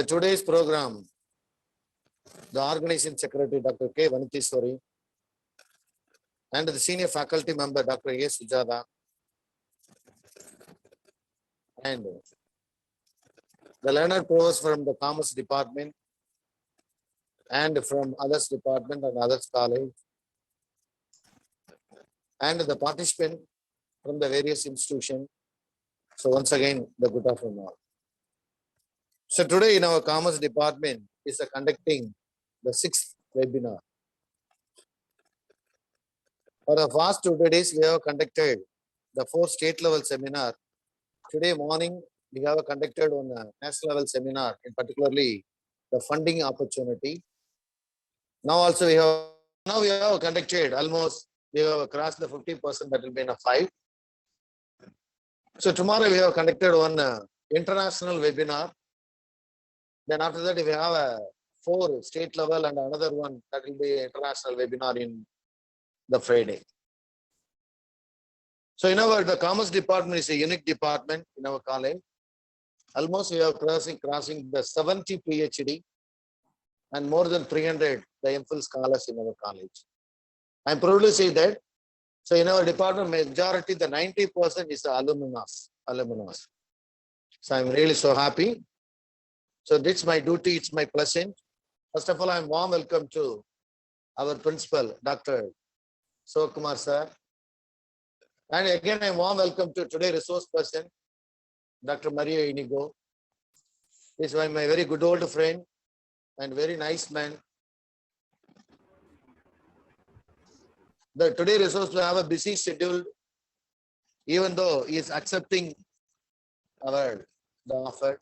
today's program, the organizing secretary, Dr. K. Vaniteswari, and the senior faculty member, Dr. A. Sujata, and the learner pros from the Commerce Department and from others department and others college, and the participant from the various institutions. So once again, the good afternoon all. So today in our Commerce Department is conducting the 6th webinar. For the past 2 days, we have conducted the 4 state level seminar. Today morning, we have conducted on a national level seminar, in particularly the funding opportunity. Now also we have conducted almost, we have crossed the 50%, that will be in a 5. So tomorrow we have conducted one international webinar. Then after that, we have a 4 state level and another one that will be international webinar in the Friday. So in the Commerce Department is a unique department in our college. Almost we are crossing the 70 PhD and more than 300 the MPhil scholars in our college. I'm proud to say that. So in our department, majority, the 90% is the alumnus. So I'm really so happy. So it's my duty, it's my pleasure. First of all, I'm warm welcome to our principal, Dr. Kumar sir. And again, I'm warm welcome to today's resource person, Dr. Maria Inigo. He's my very good old friend and very nice man. Today resource will have a busy schedule, even though he is accepting the offer.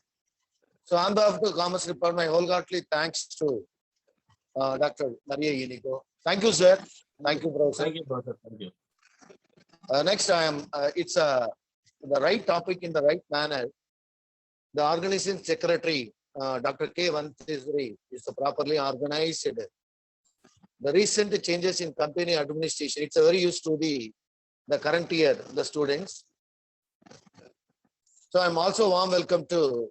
So on behalf of the Commerce Department, my wholeheartedly thanks to Dr. Maria Inigo. Thank you, sir. Thank you, Professor. Thank you, Professor. Thank you. Next, it's the right topic in the right manner. The organizing secretary, Dr. K. Vaniteswari, is properly organized. The recent changes in company administration, it's a very used to the current year, the students. So I'm also warm welcome to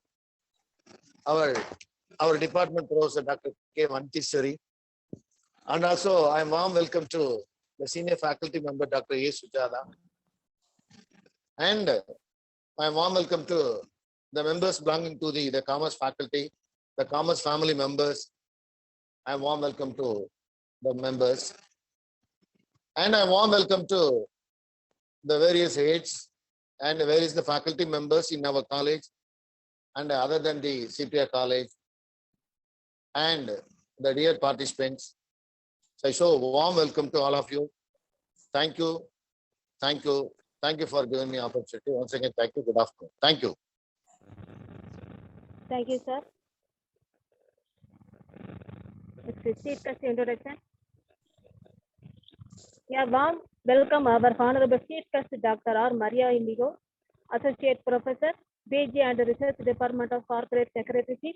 our department professor, Dr. K. Vaniteswari. And also I'm warm welcome to the senior faculty member, Dr. A. Sujata. And I'm warm welcome to the members belonging to the commerce faculty, the commerce family members. I'm warm welcome to the members. And I'm warm welcome to the various heads and various the faculty members in our college and other than the CPI college and the dear participants. So I show warm welcome to all of you. Thank you. Thank you. Thank you for giving me opportunity. Once again, thank you. Good afternoon. Thank you. Thank you, sir. Chief Guest introduction. Yeah, warm welcome our Honorable Chief Guest Dr. R. Maria Inigo, Associate Professor, BG and Research Department of Corporate Secretaryship,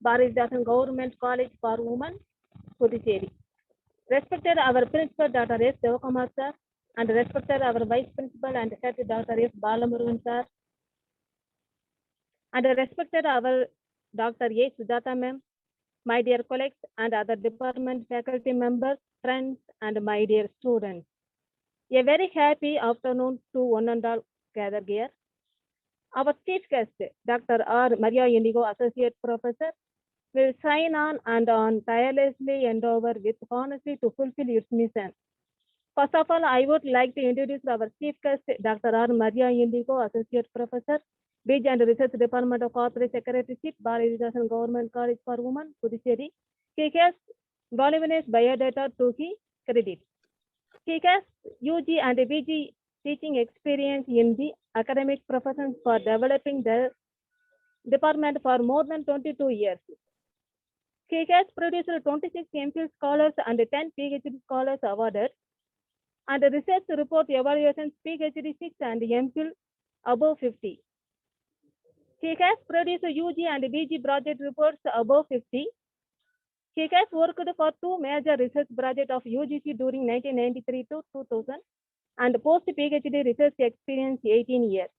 Bharatdasan Government College for Women, Puducherry. Respected our Principal Dr. S. Devakumar sir, and respected our Vice Principal and Head Dr. S. Balamurugan sir, and respected our Dr. A. Sujata ma'am, my dear colleagues and other department faculty members, friends, and my dear students. A very happy afternoon to one and all gathered here. Our chief guest, Dr. R. Maria Inigo, Associate Professor, will sign on and on tirelessly endeavor with honesty to fulfill its mission. First of all, I would like to introduce our chief guest, Dr. R. Maria Inigo, Associate Professor, BG and Research Department of Corporate Secretaryship, Bharatdasan Government College for Women, Puducherry. He has voluminous biodata to his credit. He has UG and PG teaching experience in the academic professions for developing the department for more than 22 years. He has produced 26 MPhil scholars and 10 PhD scholars awarded, and research report evaluations PhD 6 and MPhil above 50. He has produced UG and PG project reports above 50. He has worked for 2 major research projects of UGC during 1993 to 2000 and post-PhD research experience 18 years.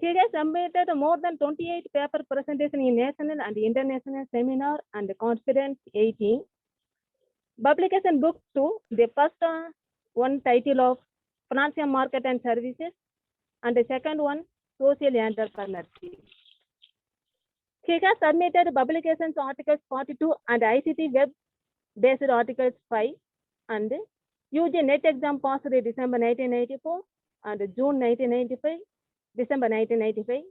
He has submitted more than 28 paper presentations in national and international seminar and conference 18. Publication book 2, the first one title of Financial Market and Services, and the second one, Social Entrepreneurship. He has submitted publications articles 42 and ICT web-based articles 5 and UG net exam passed in December 1994 and June 1995, December 1995.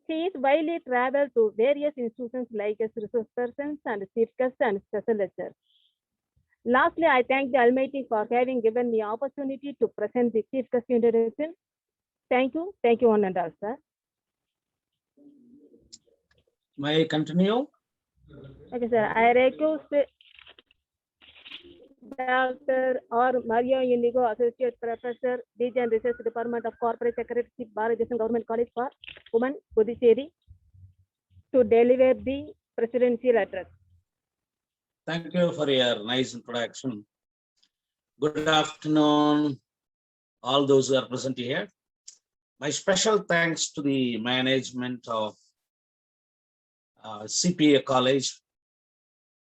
He is widely traveled to various institutions like as resource persons and chief guests and special lectures. Lastly, I thank the Almighty for having given me opportunity to present the chief guest introduction. Thank you one and all, sir. May I continue? Okay, sir. I request Dr. R. Mario Indigo, Associate Professor, DG and Research Department of Corporate Secretary, Bharat Government College for Women, Puducherry, to deliver the presidential address. Thank you for your nice introduction. Good afternoon, all those who are present here. My special thanks to the management of CPA College,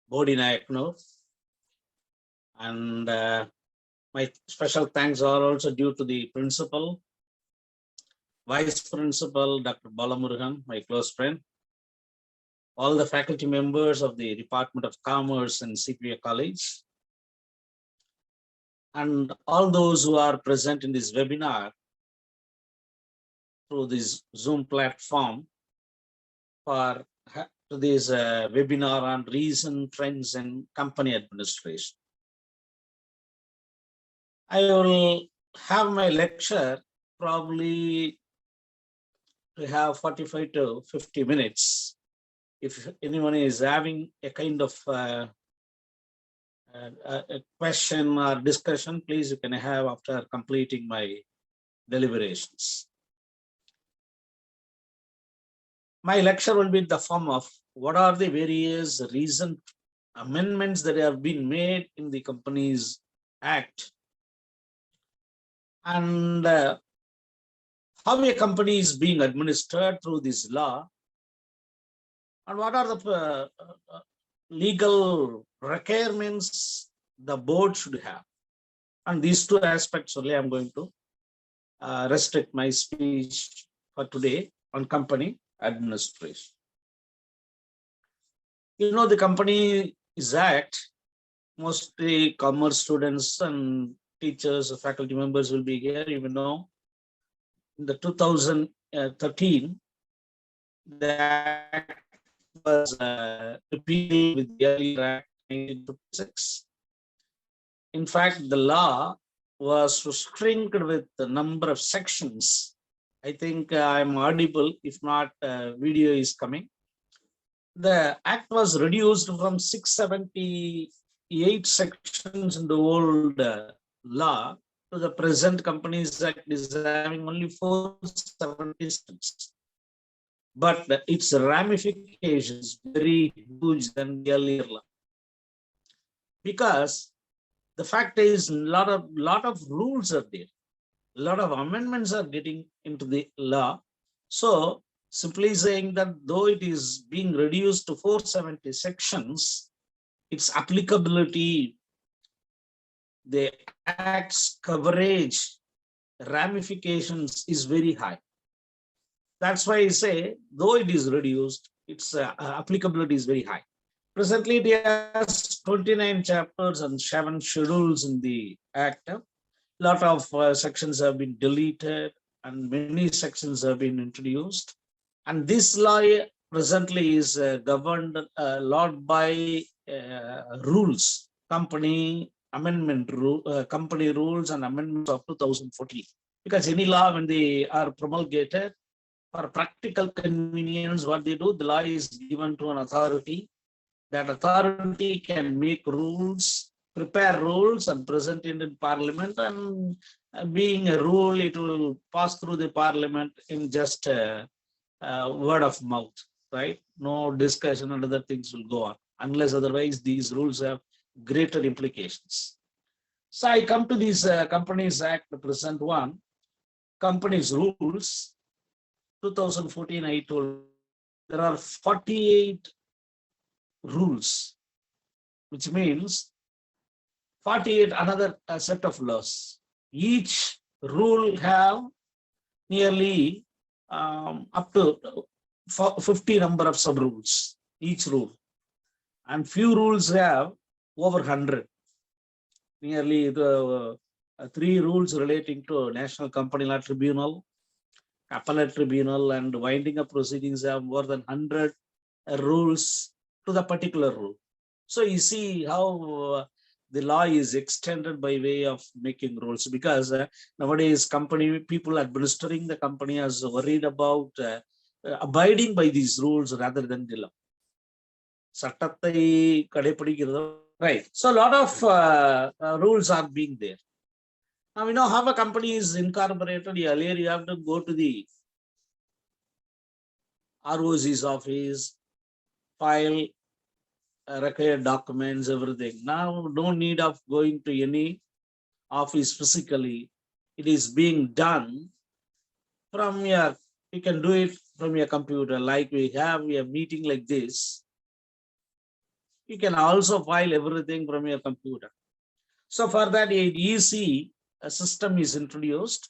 Board in Ayaknur, and my special thanks are also due to the principal, vice principal, Dr. Balamurugan, my close friend, all the faculty members of the Department of Commerce and CPA College, and all those who are present in this webinar through this Zoom platform for this webinar on recent trends in company administration. I will have my lecture probably to have 45 to 50 minutes. If anyone is having a kind of a question or discussion, please you can have after completing my deliberations. My lecture will be in the form of what are the various recent amendments that have been made in the Companies Act, and how a company is being administered through this law, and what are the legal requirements the board should have. And these two aspects only I'm going to restrict my speech for today on company administration. You know, the Companies Act, mostly commerce students and teachers, faculty members will be here. You know, in the 2013, the act was repealed with the earlier act 1956. In fact, the law was restricted with the number of sections. I think I'm audible. If not, video is coming. The act was reduced from 678 sections in the old law to the present Companies Act is having only 470 sections. But its ramifications very huge than the earlier law. Because the fact is, a lot of rules are there. A lot of amendments are getting into the law. So simply saying that though it is being reduced to 470 sections, its applicability, the act's coverage, ramifications is very high. That's why I say, though it is reduced, its applicability is very high. Presently, it has 29 chapters and 7 schedules in the act. A lot of sections have been deleted and many sections have been introduced. And this law presently is governed by rules, company rules and amendments of 2014. Because any law, when they are promulgated, for practical convenience, what they do, the law is given to an authority. That authority can make rules, prepare rules and present it in parliament, and being a rule, it will pass through the parliament in just word of mouth, right? No discussion and other things will go on, unless otherwise these rules have greater implications. So I come to this Companies Act, the present one, companies rules. 2014, I told there are 48 rules, which means 48 another set of laws. Each rule have nearly up to 50 number of sub rules, each rule. And few rules have over 100. Nearly the 3 rules relating to National Company Law Tribunal, Appellate Tribunal, and winding up proceedings have more than 100 rules to the particular rule. So you see how the law is extended by way of making rules, because nowadays company people administering the company are worried about abiding by these rules rather than the law. சட்டத்தை கடைபிடிக்கிறது. Right. So a lot of rules are being there. Now, we know how a company is incorporated. Earlier, you have to go to the ROC's office, file required documents, everything. Now, no need of going to any office physically. It is being done from your, you can do it from your computer. Like we have a meeting like this, you can also file everything from your computer. So for that, an easy system is introduced.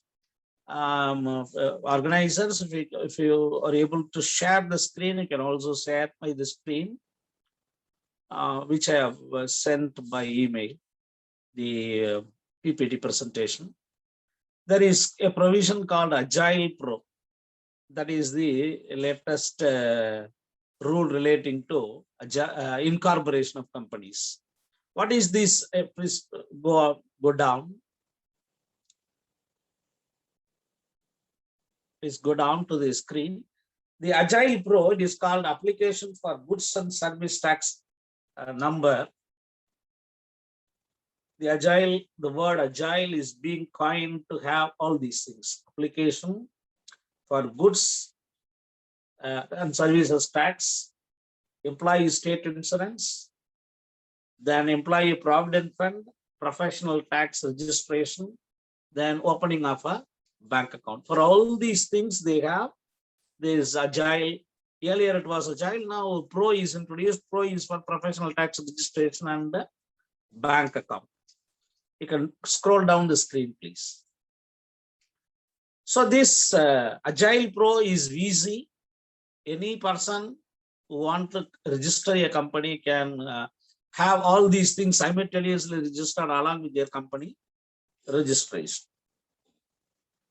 Organizers, if you are able to share the screen, you can also share by the screen, which I have sent by email, the PPT presentation. There is a provision called Agile Pro. That is the latest rule relating to incorporation of companies. What is this? Please go down. Please go down to the screen. The Agile Pro, it is called Application for Goods and Service Tax number. The word Agile is being coined to have all these things. Application for Goods and Services Tax, Employee State Insurance, then Employee Provident Fund, Professional Tax Registration, then opening of a bank account. For all these things they have, there is Agile. Earlier it was Agile, now Pro is introduced. Pro is for Professional Tax Registration and bank account. You can scroll down the screen, please. So this Agile Pro is easy. Any person who wants to register a company can have all these things simultaneously registered along with their company registration.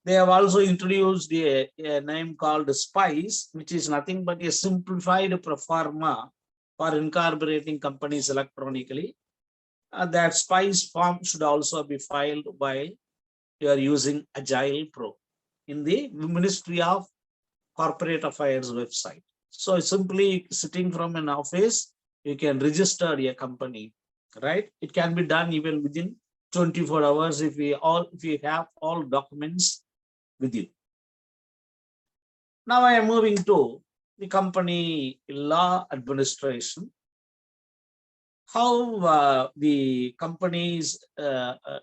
They have also introduced a name called SPICE, which is nothing but a simplified pro forma for incorporating companies electronically. That SPICE form should also be filed by you are using Agile Pro in the Ministry of Corporate Affairs website. So simply sitting from an office, you can register a company, right? It can be done even within 24 hours if we have all documents with you. Now I am moving to the company law administration. How the company's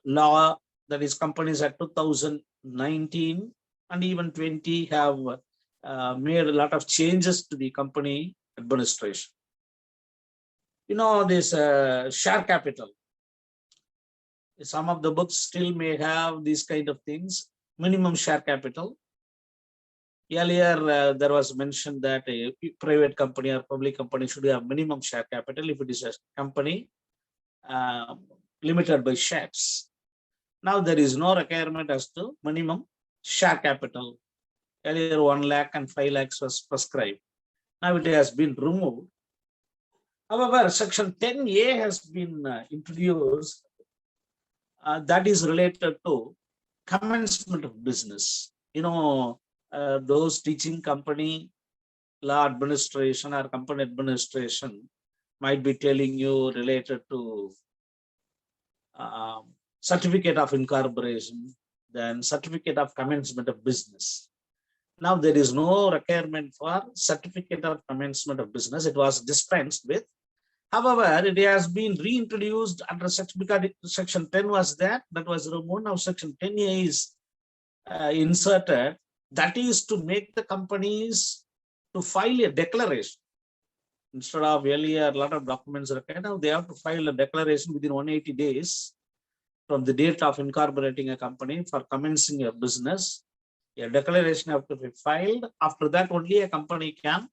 law, that is companies at 2019 and even 20 have made a lot of changes to the company administration. You know, this share capital. Some of the books still may have these kind of things. Minimum share capital. Earlier, there was mentioned that a private company or public company should have minimum share capital if it is a company limited by shares. Now there is no requirement as to minimum share capital. Earlier 1 lakh and 5 lakhs was prescribed. Now it has been removed. However, section 10A has been introduced that is related to commencement of business. You know, those teaching company law administration or company administration might be telling you related to certificate of incorporation, then certificate of commencement of business. Now there is no requirement for certificate of commencement of business. It was dispensed with. However, it has been reintroduced under section, because section 10 was that was removed. Now section 10A is inserted, That is to make the companies to file a declaration. Instead of earlier, a lot of documents are now they have to file a declaration within 180 days from the date of incorporating a company for commencing a business. A declaration have to be filed. After that, only a company can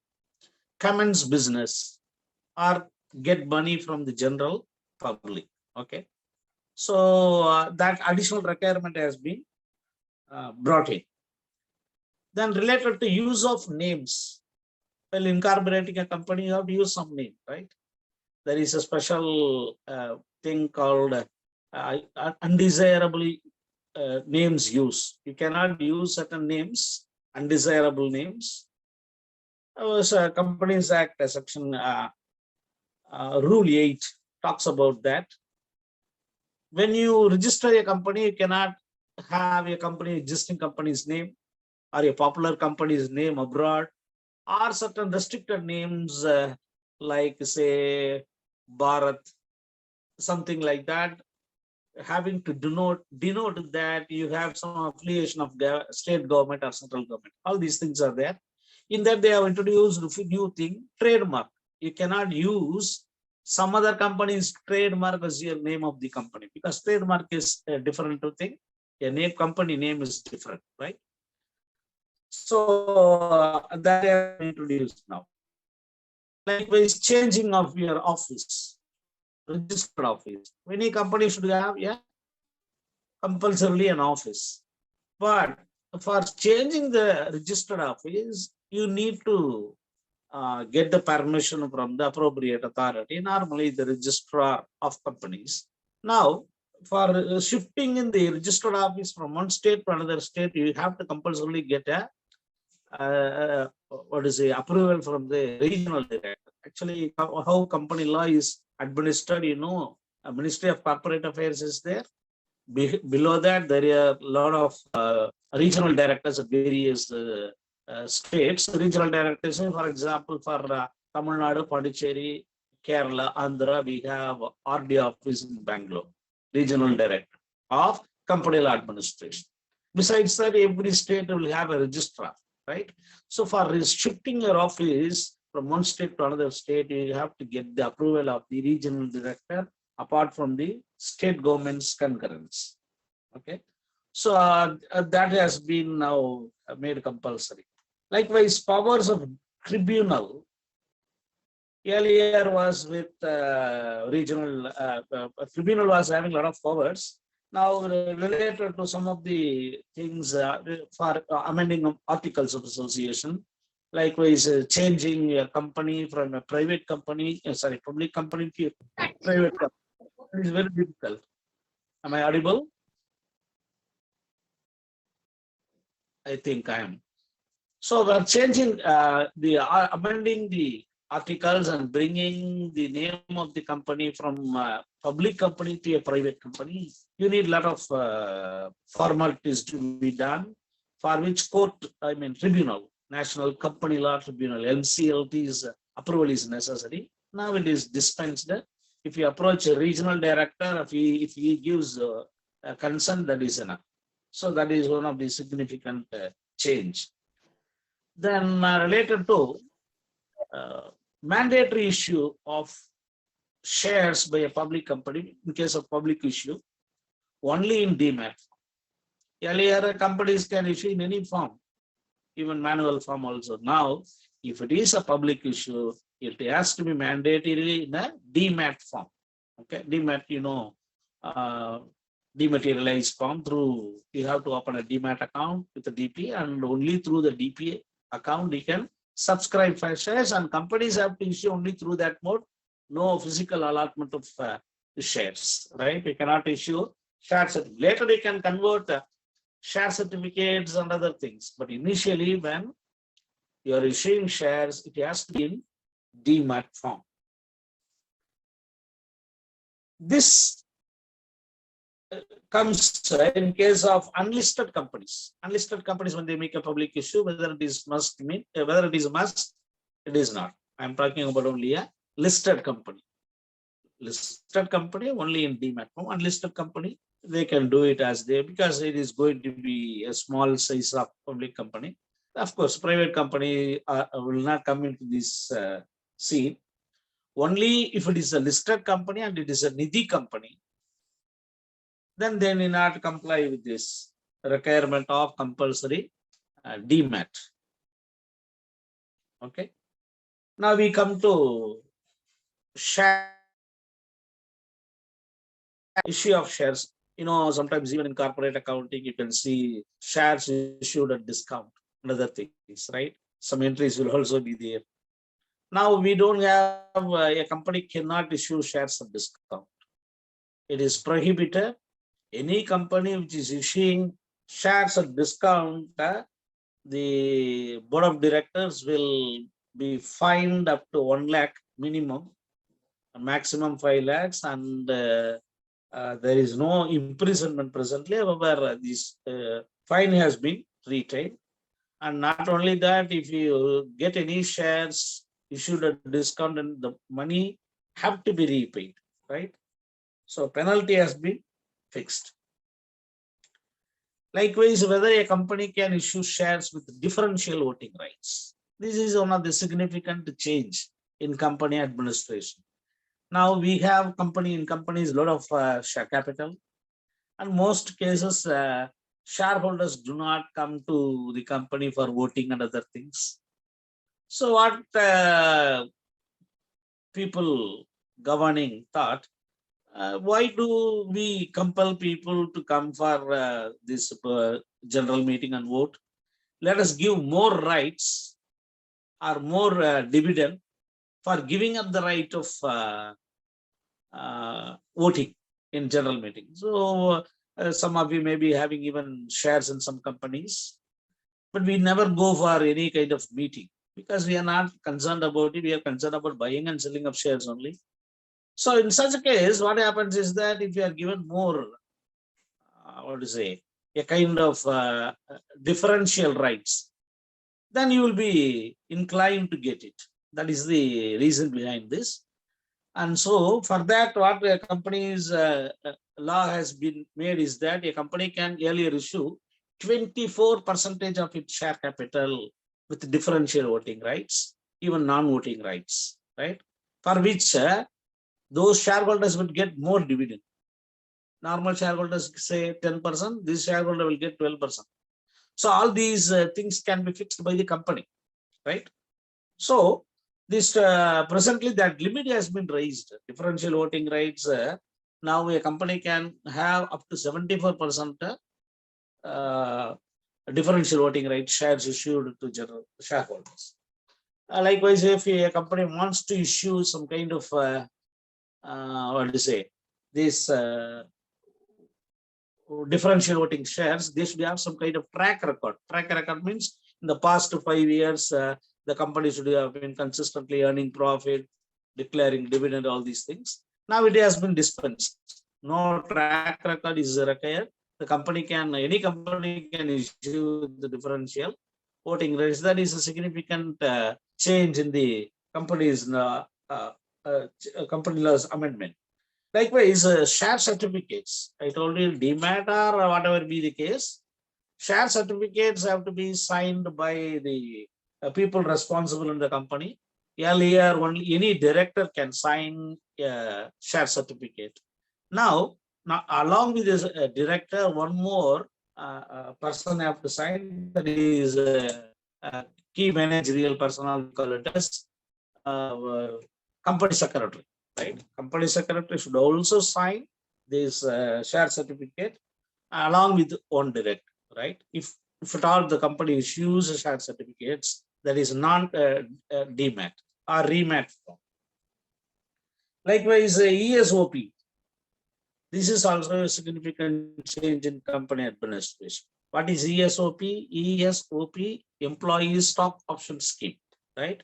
commence business or get money from the general public. Okay. So that additional requirement has been brought in. Then related to use of names. While incorporating a company, you have to use some name, right? There is a special thing called undesirable names use. You cannot use certain names, undesirable names. So Companies Act section Rule 8 talks about that. When you register a company, you cannot have a company, existing company's name or a popular company's name abroad, or certain restricted names like say Bharat, something like that, having to denote that you have some affiliation of the state government or central government. All these things are there. In that, they have introduced a new thing, trademark. You cannot use some other company's trademark as your name of the company, because trademark is a different thing. A name, company name is different, right? So that is introduced now. Likewise, changing of your office, registered office. Many companies should have compulsorily an office. But for changing the registered office, you need to get the permission from the appropriate authority, normally the registrar of companies. Now, for shifting in the registered office from one state to another state, you have to compulsorily get a approval from the regional director. Actually, how company law is administered, a Ministry of Corporate Affairs is there. Below that, there are a lot of regional directors of various states. Regional directors, for example, for Tamil Nadu, Pondicherry, Kerala, Andhra, we have RD office in Bangalore, regional director of company law administration. Besides that, every state will have a registrar, right? So for shifting your office from one state to another state, you have to get the approval of the regional director, apart from the state government's concurrence. Okay, so that has been now made compulsory. Likewise, powers of tribunal earlier was with regional tribunal was having a lot of powers. Now related to some of the things for amending of articles of association. Likewise, changing a company from a private company, public company to a private company is very difficult. Am I audible? I think I am. So we are changing amending the articles and bringing the name of the company from public company to a private company. You need a lot of formalities to be done, for which court, tribunal, National Company Law Tribunal, NCLT's approval is necessary. Now it is dispensed. If you approach a regional director, if he gives a consent, that is enough. So that is one of the significant change. Then related to mandatory issue of shares by a public company in case of public issue, only in demat. Earlier, companies can issue in any form, even manual form also. Now, if it is a public issue, it has to be mandatory in a demat form. Okay, demat, dematerialized form through, you have to open a demat account with a DP, and only through the DP account you can subscribe for shares, and companies have to issue only through that mode. No physical allotment of shares, right? You cannot issue shares. Later you can convert share certificates and other things, but initially when you are issuing shares, it has to be in demat form. This comes in case of unlisted companies. Unlisted companies, when they make a public issue, whether it is must, it is not. I'm talking about only a listed company. Listed company only in demat form. Unlisted company they can do it as they, because it is going to be a small size of public company. Of course, private company will not come into this scene. Only if it is a listed company and it is a Nidhi company, then they need not comply with this requirement of compulsory DMAT. Okay. Now we come to share issue of shares. Sometimes even in corporate accounting, you can see shares issued at discount and other things, right? Some entries will also be there. Now we don't have a company cannot issue shares at discount. It is prohibited. Any company which is issuing shares at discount, the board of directors will be fined up to 1 lakh minimum, maximum 5 lakhs, and there is no imprisonment presently. However, this fine has been retained. And not only that, if you get any shares issued at discount, and the money have to be repaid, right? So penalty has been fixed. Likewise, whether a company can issue shares with differential voting rights. This is one of the significant change in company administration. Now we have companies, a lot of share capital, and most cases shareholders do not come to the company for voting and other things. So what people governing thought, why do we compel people to come for this general meeting and vote? Let us give more rights or more dividend for giving up the right of voting in general meeting. So some of you may be having even shares in some companies, but we never go for any kind of meeting because we are not concerned about it. We are concerned about buying and selling of shares only. So in such a case, what happens is that if you are given more, a kind of differential rights, then you will be inclined to get it. That is the reason behind this. And so for that, what a company's law has been made is that a company can earlier issue 24% of its share capital with differential voting rights, even non-voting rights, right? For which those shareholders would get more dividend. Normal shareholders say 10%, this shareholder will get 12%. So all these things can be fixed by the company, right? So this presently that limit has been raised. Differential voting rights. Now a company can have up to 74% differential voting rights shares issued to general shareholders. Likewise, if a company wants to issue some kind of this differential voting shares, they should have some kind of track record. Track record means in the past 5 years, the company should have been consistently earning profit, declaring dividend, all these things. Now it has been dispensed. No track record is required. The company can, any company can issue the differential voting rights. That is a significant change in the company's company laws amendment. Likewise, share certificates. I told you, DMAT or whatever be the case, share certificates have to be signed by the people responsible in the company. Earlier, only any director can sign a share certificate. Now along with this director, one more person have to sign. That is a key managerial personnel, we call it as company secretary. Right? Company secretary should also sign this share certificate along with one director. Right? If at all the company issues share certificates, that is non-DMAT or remat form. Likewise, ESOP. This is also a significant change in company administration. What is ESOP? ESOP, Employee Stock Option Scheme. Right?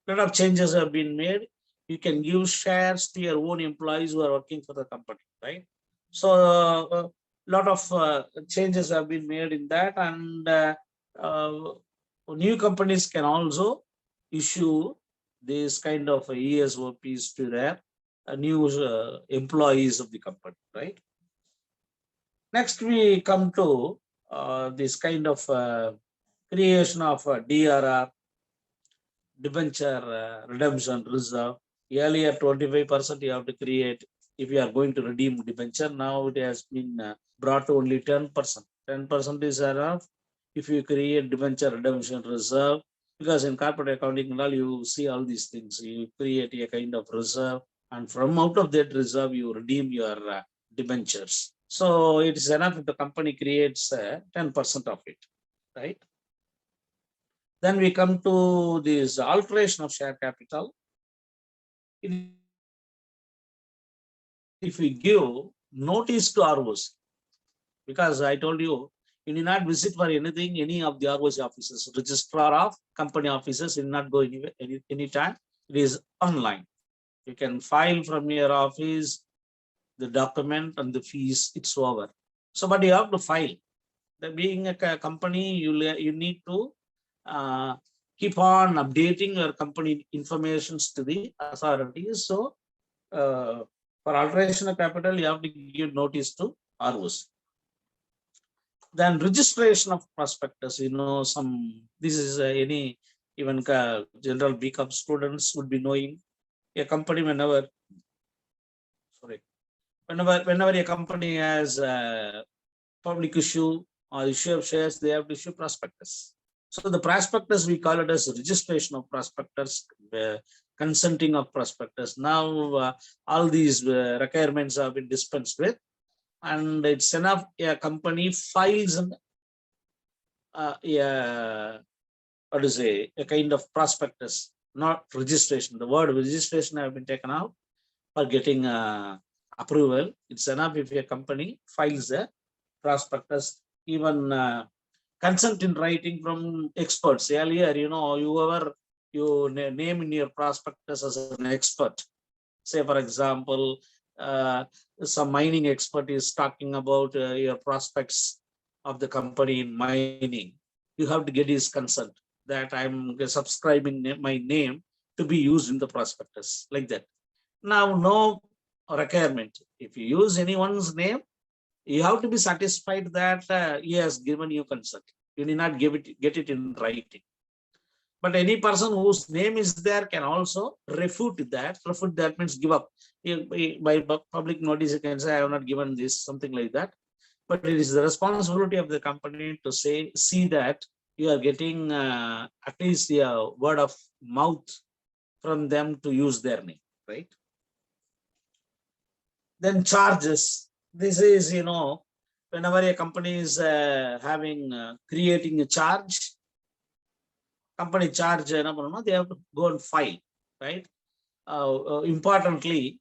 A lot of changes have been made. You can give shares to your own employees who are working for the company, right? So a lot of changes have been made in that, and new companies can also issue this kind of ESOPs to their new employees of the company, right? Next, we come to this kind of creation of DRR, debenture redemption reserve. Earlier, 25% you have to create if you are going to redeem debenture. Now it has been brought to only 10%. 10% is enough if you create debenture redemption reserve, because in corporate accounting and all, you see all these things. You create a kind of reserve, and from out of that reserve, you redeem your debentures. So it is enough if the company creates 10% of it, right? Then we come to this alteration of share capital. If we give notice to ROC, because I told you, you need not visit for anything, any of the ROC offices, registrar of company offices, you need not go anywhere, anytime. It is online. You can file from your office the document and the fees, it's over. So, but you have to file. Being a company, you need to keep on updating your company informations to the authorities. So, for alteration of capital, you have to give notice to ROC. Then registration of prospectors, this is any even general BCom students would be knowing. A company, whenever a company has a public issue or issue of shares, they have to issue prospectus. So the prospectus, we call it as registration of prospectors, consenting of prospectus. Now all these requirements have been dispensed with, and it's enough a company files a kind of prospectus, not registration. The word registration have been taken out for getting approval. It's enough if a company files a prospectus, even consent in writing from experts. Earlier, whoever you name in your prospectus as an expert. Say, for example, some mining expert is talking about your prospects of the company in mining. You have to get his consent that I'm subscribing my name to be used in the prospectus, like that. Now, no requirement. If you use anyone's name, you have to be satisfied that he has given you consent. You need not get it in writing. But any person whose name is there can also refute that. Refute that means give up. By public notice, you can say, I have not given this, something like that. But it is the responsibility of the company to see that you are getting at least a word of mouth from them to use their name, right? Then charges. This is, whenever a company is creating a charge, company charge, they have to go and file, right? Importantly,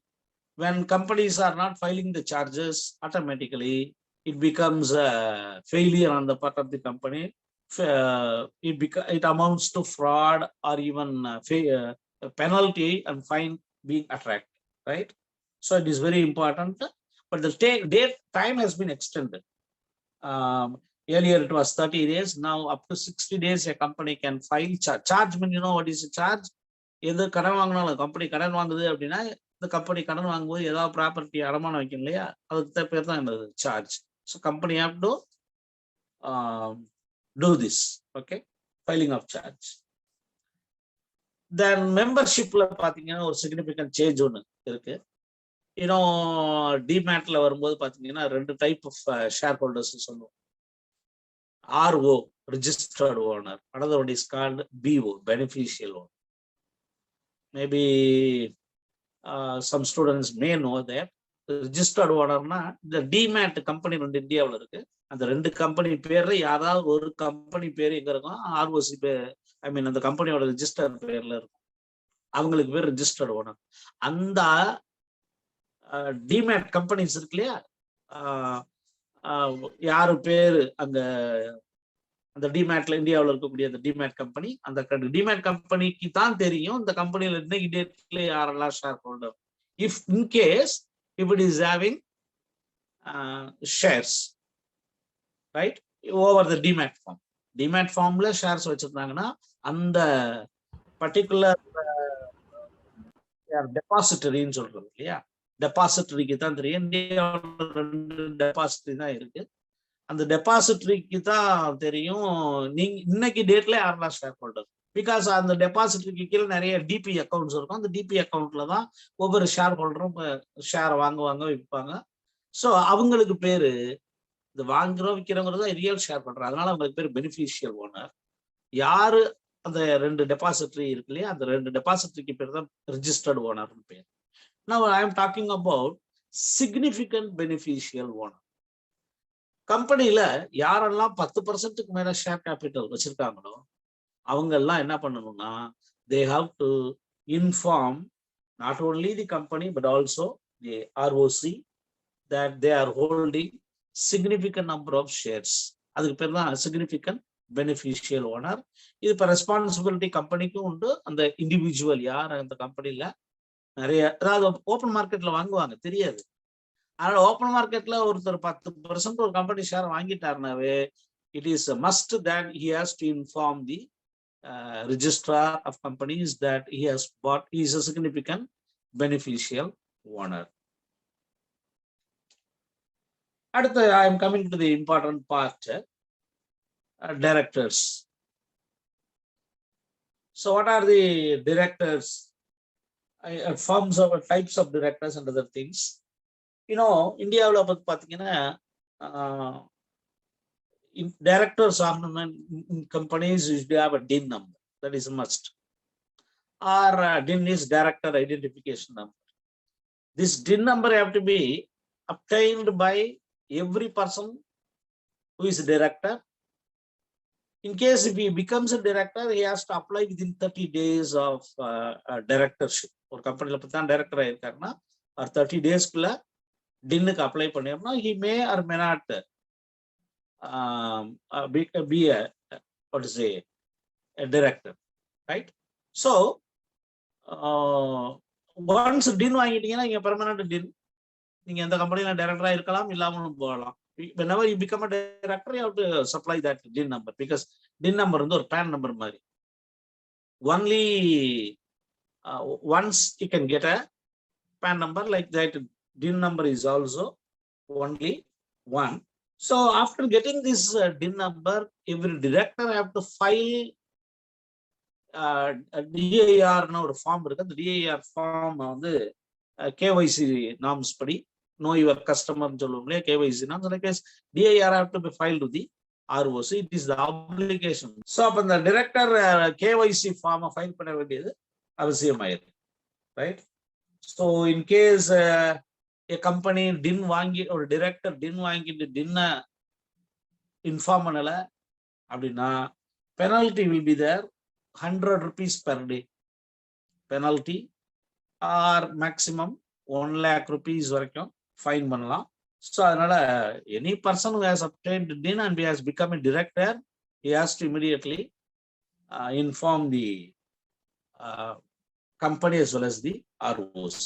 when companies are not filing the charges, automatically it becomes a failure on the part of the company. It amounts to fraud or even a penalty and fine being attracted, right? So it is very important, but the time has been extended. Earlier it was 30 days, now up to 60 days a company can file charge. Charge means, what is a charge? எது கடன் வாங்கினாலும், company கடன் வாங்குது அப்படின்னா, இந்த company கடன் வாங்கும்போது ஏதாவது ப்ராப்பர்ட்டி அடமானம் வைக்கும் இல்லையா, அதுக்கு பேர் தான் என்னது charge. So company have to do this, okay, filing of charge. Then membershipல பாத்தீங்கன்னா ஒரு significant change ஒன்று இருக்கு. டிமேட்ல வரும்போது பாத்தீங்கன்னா 2 டைப் ஆஃப் ஷேர் ஹோல்டர்ஸ் சொல்லுவோம். RO, registered owner. Another one is called BO, beneficial owner. Maybe some students may know that registered owner na the demat company ரெண்டு இந்தியாவில் இருக்கு. அந்த 2 கம்பெனி பேர்ல யாராவது ஒரு கம்பெனி பேர் எங்க இருக்கும், ROC பேர், அந்த கம்பெனியோட ரெஜிஸ்டர் பேர்ல இருக்கும். அவங்களுக்கு பேர் ரெஜிஸ்டர்ட் ஓனர். அந்த டிமேட் கம்பெனிஸ் இருக்கு இல்லையா, யாரு பேரு அந்த டிமேட்ல இந்தியாவில் இருக்கக்கூடிய அந்த டிமேட் கம்பெனி, அந்த டிமேட் கம்பெனிக்கு தான் தெரியும் இந்த கம்பெனியில இன்னைக்கு டேட்ல யாரெல்லாம் share holder. If in case if it is having shares, right, over the demat form. Demat formல shares வச்சிருந்தாங்கன்னா அந்த பர்டிகுலர் depository ன்னு சொல்றது இல்லையா, டெபாசிட்டரிக்கு தான் தெரியும். இந்தியாவோட 2 டெபாசிட்டரி தான் இருக்கு. அந்த டெபாசிட்டரிக்கு தான் தெரியும் நீங்க இன்னைக்கு டேட்ல யாரெல்லாம் ஷேர் ஹோல்டர். பிகாஸ் அந்த டெபாசிட்டரிக்கு கீழே நிறைய டிபி அக்கௌண்ட்ஸ் இருக்கும். அந்த டிபி அக்கௌண்ட்ல தான் ஒவ்வொரு ஷேர் ஹோல்டரும் ஷேரை வாங்குவாங்க, விற்பாங்க. ஸோ அவங்களுக்கு பேரு இந்த வாங்குறோம் விற்கிறோங்கிறது ரியல் ஷேர் ஹோல்டர். அதனால அவங்களுக்கு பேர் பெனிஃபிஷியல் ஓனர். யாரு அந்த 2 டெபாசிட்டரி இருக்கு இல்லையா, அந்த 2 டெபாசிட்டரிக்கு பேர் தான் ரிஜிஸ்டர்ட் ஓனர்னு பேர். Now I am talking about significant beneficial owner. கம்பெனில யாரெல்லாம் 10% மேல ஷேர் கேபிட்டல் வச்சிருக்காங்களோ அவங்க எல்லாம் என்ன பண்ணணும்னா they have to inform not only the company but also the ROC that they are holding significant number of shares. அதுக்கு பேர் தான் significant beneficial owner. இது இப்போ ரெஸ்பான்சிபிலிட்டி கம்பெனிக்கும் உண்டு, அந்த இண்டிவிஜுவல் யார் அந்த கம்பெனில நிறைய, அதாவது ஓப்பன் மார்க்கெட்ல வாங்குவாங்க தெரியாது. அதனால ஓப்பன் மார்க்கெட்ல ஒருத்தர் 10% ஒரு கம்பெனி ஷேர் வாங்கிட்டாருனாவே it is must that he has to inform the registrar of companies that he has bought he is a significant beneficial owner. அடுத்து I am coming to the important part, directors. So what are the directors? Forms of types of directors and other things. இந்தியாவில் பார்த்து பார்த்தீங்கன்னா directors ஆகணும்னா in companies usually have a DIN number, that is a must, or DIN is director identification number. This DIN number have to be obtained by every person who is a director. In case if he becomes a director, he has to apply within 30 days of directorship. ஒரு கம்பெனில தான் director ஆயிருக்காருன்னா ஒரு 30 டேஸ்க்குள்ள டின்னுக்கு apply பண்ணியோம்னா he may or may not be a director, right? So once டின் வாங்கிட்டீங்கன்னா நீங்க permanent டின், நீங்க எந்த கம்பெனில டைரக்டரா இருக்கலாம், இல்லாமலும் போகலாம். Whenever you become a director, you have to supply that DIN number, because DIN number வந்து ஒரு PAN number மாதிரி. Only once you can get a PAN number like that, DIN number is also only one. So after getting this DIN number, every director have to file DIR னு ஒரு form இருக்கு. அந்த DIR form வந்து KYC norms படி know your customer சொல்லுவாங்களே KYC norms, like DIR have to be filed to the ROC. It is the obligation. So அப்ப அந்த director KYC ஃபார்மை ஃபைல் பண்ண வேண்டியது அவசியமாயிருக்கு, right? So in case a company DIN வாங்கி ஒரு director DIN வாங்கிட்டு DIN-ஐ inform பண்ணல அப்படின்னா penalty will be there, 100 rupees per day penalty, or maximum 1 lakh rupees வரைக்கும் ஃபைன் பண்ணலாம். ஸோ அதனால any person who has obtained DIN and he has become a director, he has to immediately inform the company as well as the ROC.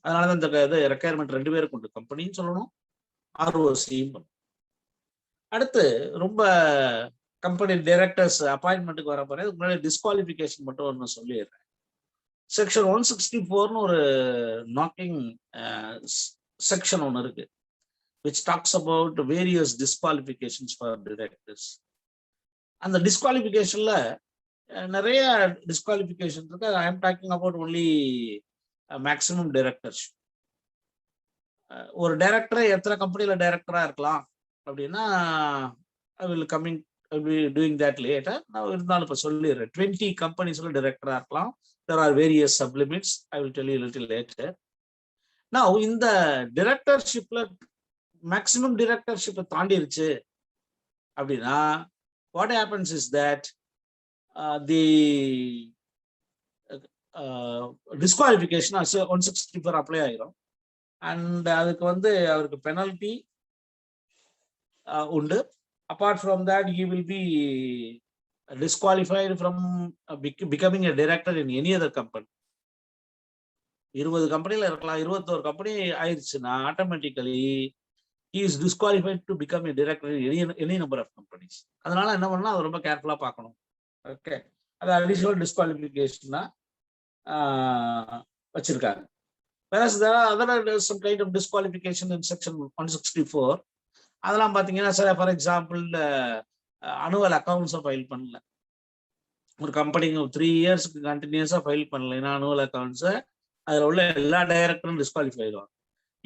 அதனால தான் இந்த requirement 2 பேருக்கு உண்டு, கம்பெனியும் சொல்லணும் ROCயும் பண்ணணும். அடுத்து ரொம்ப கம்பெனி டைரக்டர்ஸ் அப்பாயின்மெண்ட்டுக்கு வர போறேன், முன்னாடி டிஸ்குவாலிஃபிகேஷன் மட்டும் ஒன்று சொல்லிடுறேன். செக்ஷன் 164னு ஒரு நாக்கிங் செக்ஷன் ஒன்று இருக்கு, which talks about various disqualifications for directors. அந்த டிஸ்குவாலிஃபிகேஷன்ல நிறைய டிஸ்குவாலிஃபிகேஷன் இருக்கு. I am talking about only maximum directorship. ஒரு டைரக்டரை எத்தனை கம்பெனில டைரக்டரா இருக்கலாம் அப்படின்னா I will be doing that later. நான் இருந்தாலும் இப்போ சொல்லிடுறேன். 20 கம்பெனிஸ்ல டைரக்டரா இருக்கலாம். There are various sublimits. I will tell you a little later. Now இந்த டைரக்டர்ஷிப்ல மேக்ஸிமம் டைரக்டர்ஷிப் தாண்டிருச்சு அப்படின்னா what happens is that the disqualification 164 apply ஆயிரும். அண்ட் அதுக்கு வந்து அவருக்கு பெனல்டி உண்டு. Apart from that, he will be disqualified from becoming a director in any other company. 20 கம்பெனில இருக்கலாம், 21 company ஆயிடுச்சுன்னா automatically he is disqualified to become a director in any number of companies. அதனால என்ன பண்ணலாம், அது ரொம்ப கேர்ஃபுல்லா பார்க்கணும். ஓகே, அது அடிஷனல் டிஸ்குவாலிஃபிகேஷன் தான் வச்சிருக்காங்க. Whereas there are other some kind of disqualification in section 164. அதெல்லாம் பாத்தீங்கன்னா சார் ஃபார் எக்ஸாம்பிள் அனுவல் அக்கௌண்ட்ஸை ஃபைல் பண்ணல, ஒரு கம்பெனிக்கு 3 இயர்ஸ்க்கு கண்டினியூஸா ஃபைல் பண்ணல ஏன்னா அனுவல் அக்கௌண்ட்ஸை, அதுல உள்ள எல்லா டைரக்டரும் டிஸ்குவாலிஃபை ஆயிடுவாங்க.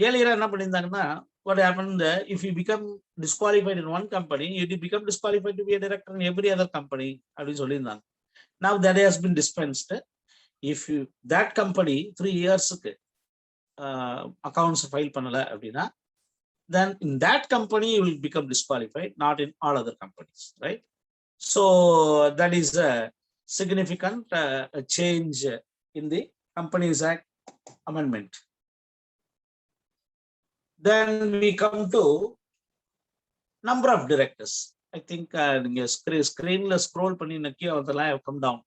ஏழியரா என்ன பண்ணியிருந்தாங்கன்னா, what happened if you become disqualified in one company, you become disqualified to be a director in every other company அப்படின்னு சொல்லியிருந்தாங்க. Now that has been dispensed. If you that company 3 இயர்ஸ்க்கு accounts file பண்ணல அப்படின்னா, then in that company you will become disqualified, not in all other companies, right? So that is a significant change in the Companies Act amendment. Then we come to number of directors. I think screen scroll பண்ணி நக்கி அதெல்லாம் have come down.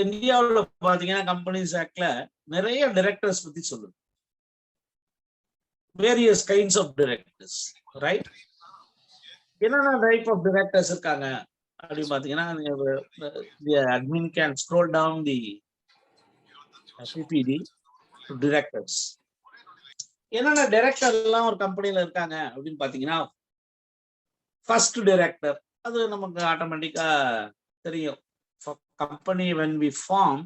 இந்தியாவில் பாத்தீங்கன்னா companies ஆக்ட்ல நிறைய directors பத்தி சொல்லுது. Various kinds of directors, right? என்னென்ன type of directors இருக்காங்க அப்படின்னு பாத்தீங்கன்னா, the admin can scroll down the PPD to directors. என்னென்ன டைரக்டர் எல்லாம் ஒரு கம்பெனில இருக்காங்க அப்படின்னு பாத்தீங்கன்னா, ஃபர்ஸ்ட் டைரக்டர், அது நமக்கு ஆட்டோமேட்டிக்கா தெரியும். கம்பெனி when we form,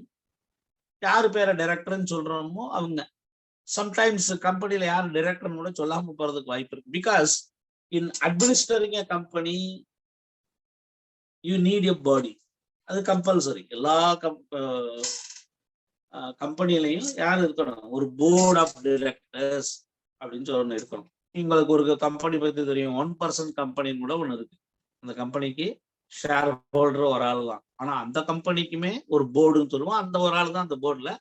யாரு பேரை டைரக்டர்னு சொல்றோமோ அவங்க. சம்டைம்ஸ் கம்பெனில யார் டைரக்டர் கூட சொல்லாம போறதுக்கு வாய்ப்பு இருக்கு. Because in administering a company you need a body, அது கம்பல்சரி. எல்லா கம்பெனிலையும் யார் இருக்கணும், ஒரு போர்ட் ஆஃப் டைரக்டர்ஸ் அப்படின்னு சொல்லணும் இருக்கணும். உங்களுக்கு ஒரு கம்பெனி பத்தி தெரியும், 1% கம்பெனின்னு கூட ஒண்ணு இருக்கு. அந்த கம்பெனிக்கு ஷேர் ஹோல்டர் ஒரு ஆள் தான், ஆனா அந்த கம்பெனிக்குமே ஒரு போர்டுன்னு சொல்லுவோம். அந்த ஒரு ஆள் தான் அந்த போர்டுல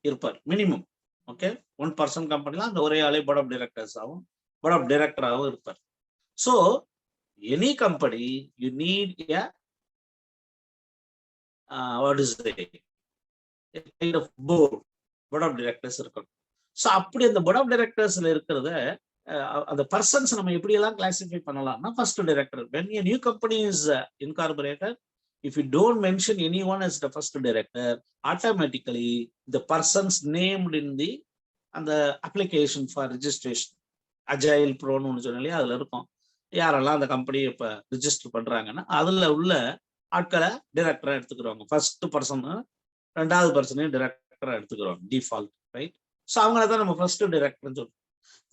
இருப்பார் மினிமம். ஓகே, 1% கம்பெனில அந்த ஒரே ஆளே போர்ட் ஆஃப் டைரக்டர்ஸாகவும் போர்ட் ஆஃப் டைரக்டராகவும் இருப்பார். So any company you need a what is kind of board of directors இருக்கணும். ஸோ அப்படி அந்த போர்ட் ஆஃப் டைரக்டர்ஸ்ல இருக்கிறத அந்த பர்சன்ஸ் நம்ம எப்படி எல்லாம் கிளாசிஃபை பண்ணலாம்னா, first director. when a new company is incorporated, if you don't mention anyone as the first director, automatically the persons named in the and the application for registration, agile pro னு சொன்னாலே அதுல இருக்கும். யாரெல்லாம் அந்த company இப்ப register பண்றாங்கன்னா அதுல உள்ள ஆட்களை டைரக்டரா எடுத்துக்கிறாங்க. ஃபர்ஸ்ட் பர்சன், ரெண்டாவது பர்சனையும் டைரக்டரா எடுத்துக்கிறோம் டிஃபால்ட், ரைட்? ஸோ அவங்கள தான் நம்ம ஃபர்ஸ்ட் டைரக்டர்னு சொல்றோம்.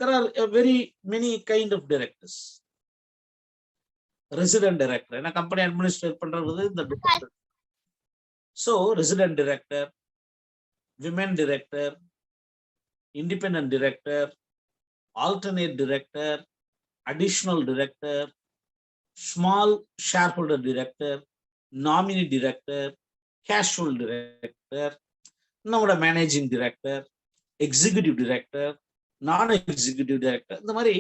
There are very many kind of directors. Resident director, ஏன்னா கம்பெனி அட்மினிஸ்ட்ரேட் பண்றது இந்த director. So resident director, women director, independent director, alternate director, additional director, small shareholder director, nominee director, casual director, நம்மளோட managing director, executive director, நான் executive director. இந்த மாதிரி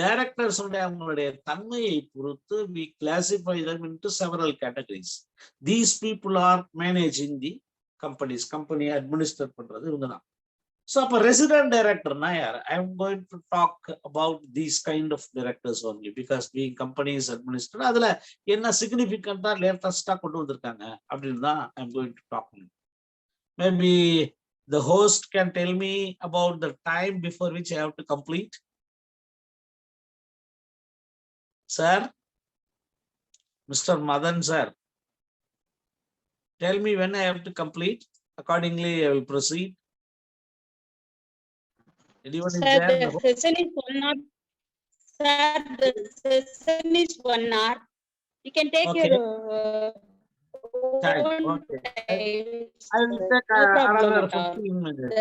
directors அவங்களுடைய தன்மையை பொறுத்து we classify them into several categories. These people are managing the companies, company administer பண்றது இவங்க தான். ஸோ அப்போ ரெசிடென்ட் டைரக்டர்னா யார்? I am going to talk about these kind of directors only because being companies administer அதுல என்ன சிக்னிஃபிகண்டா லேட்டஸ்டா கொண்டு வந்திருக்காங்க அப்படின்னு தான் I am going to talk. Maybe the host can tell me about the time before which I have to complete. Sir, Mr. Madan sir, tell me when I have to complete. Accordingly, I will proceed. Anyone is Sir, there? the session is 1 hour. Sir, the session is 1 hour. You can take Okay. your Time, own okay. time. I will take No problem another at all. 15 minutes.